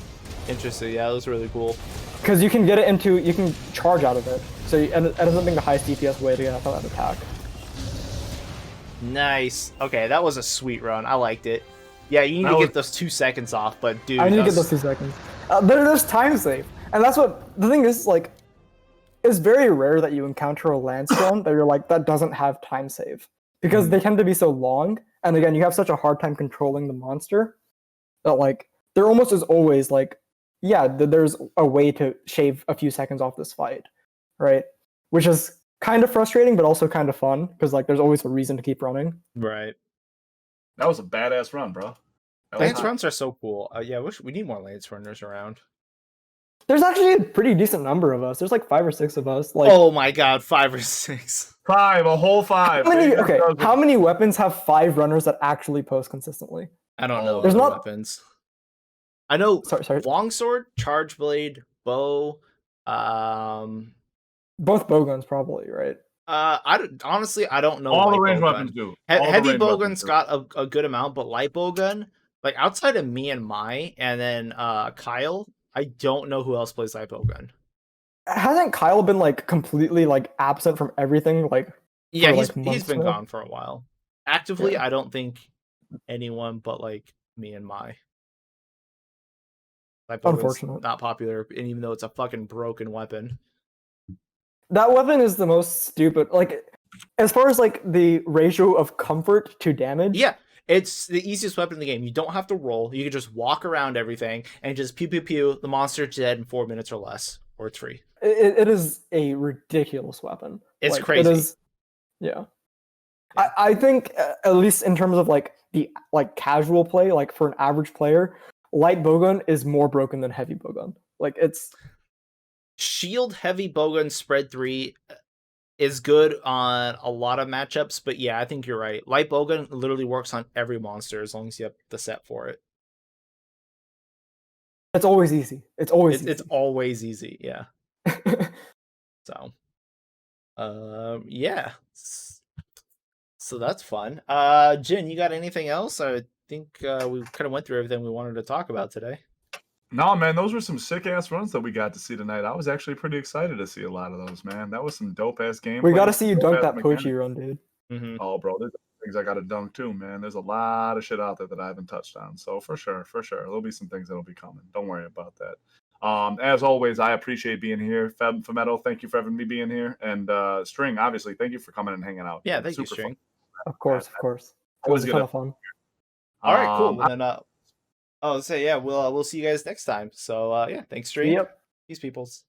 Interesting, yeah, that was really cool. Because you can get it into, you can charge out of it. So it ends up being the highest DPS way to get out of that attack. Nice. Okay, that was a sweet run. I liked it. Yeah, you need to get those 2 seconds off, but dude, I need to get that's- those 2 seconds. There's time save. And that's what, the thing is, like, it's very rare that you encounter a Lance run that you're like, that doesn't have time save. Because they tend to be so long, and again, you have such a hard time controlling the monster, that, like, there almost is always, like, yeah, there's a way to shave a few seconds off this fight, right? Which is kind of frustrating, but also kind of fun, because, like, there's always a reason to keep running. Right. That was a badass run, bro. Lance runs are so cool. Yeah, we need more Lance runners around. There's actually a pretty decent number of us. There's like 5 or 6 of us. Like, Oh my god, 5 or 6. 5, a whole 5. how many weapons have 5 runners that actually post consistently? I don't know. There's other not- weapons. I know Sorry. longsword, charge blade, bow. Both bowguns, probably, right? Honestly, I don't know. All the light range bowgun. weapons do. All the Heavy range weapons bowgun's do. got a good amount, but light bowgun, like outside of me and Mai, and then Kyle, I don't know who else plays light bowgun. Hasn't Kyle been like completely like absent from everything like Yeah, for like he's months been now? gone for a while. Actively, Yeah, I don't think anyone but like me and my light bowgun's unfortunate. not popular, and even though it's a fucking broken weapon. That weapon is the most stupid. Like, as far as like the ratio of comfort to damage, Yeah, it's the easiest weapon in the game. You don't have to roll. You can just walk around everything and just pew pew pew. The monster's dead in 4 minutes or less, or it's free. it is a ridiculous weapon. It's Like, it crazy. is. Yeah. Yeah. I think at least in terms of like the like casual play, like for an average player, light bowgun is more broken than heavy bowgun. Like it's Shield heavy bowgun spread 3 is good on a lot of matchups, but yeah, I think you're right. Light bowgun literally works on every monster as long as you have the set for it. it's always easy. It's always It's easy. always easy. Yeah. So, yeah. So that's fun. Jin, you got anything else? I think we kind of went through everything we wanted to talk about today. No, man, those were some sick ass runs that we got to see tonight. I was actually pretty excited to see a lot of those, man. That was some dope ass gameplay. We got to see you dope dunk ass that mechanics. Pochi run, dude. Mm-hmm. Oh, bro, there's things I got to dunk too, man. There's a lot of shit out there that I haven't touched on. So for sure, there'll be some things that'll be coming. Don't worry about that. As always, I appreciate being here. Phemeto, thank you for having me being here. And String, obviously, thank you for coming and hanging out. Yeah, It's thank you, super fun. String. Of course, of course. It was Always a good. ton of fun. All right, cool. Well, I- then, oh, so yeah, we'll see you guys next time. So yeah, thanks, String. Yep. Peace, peoples.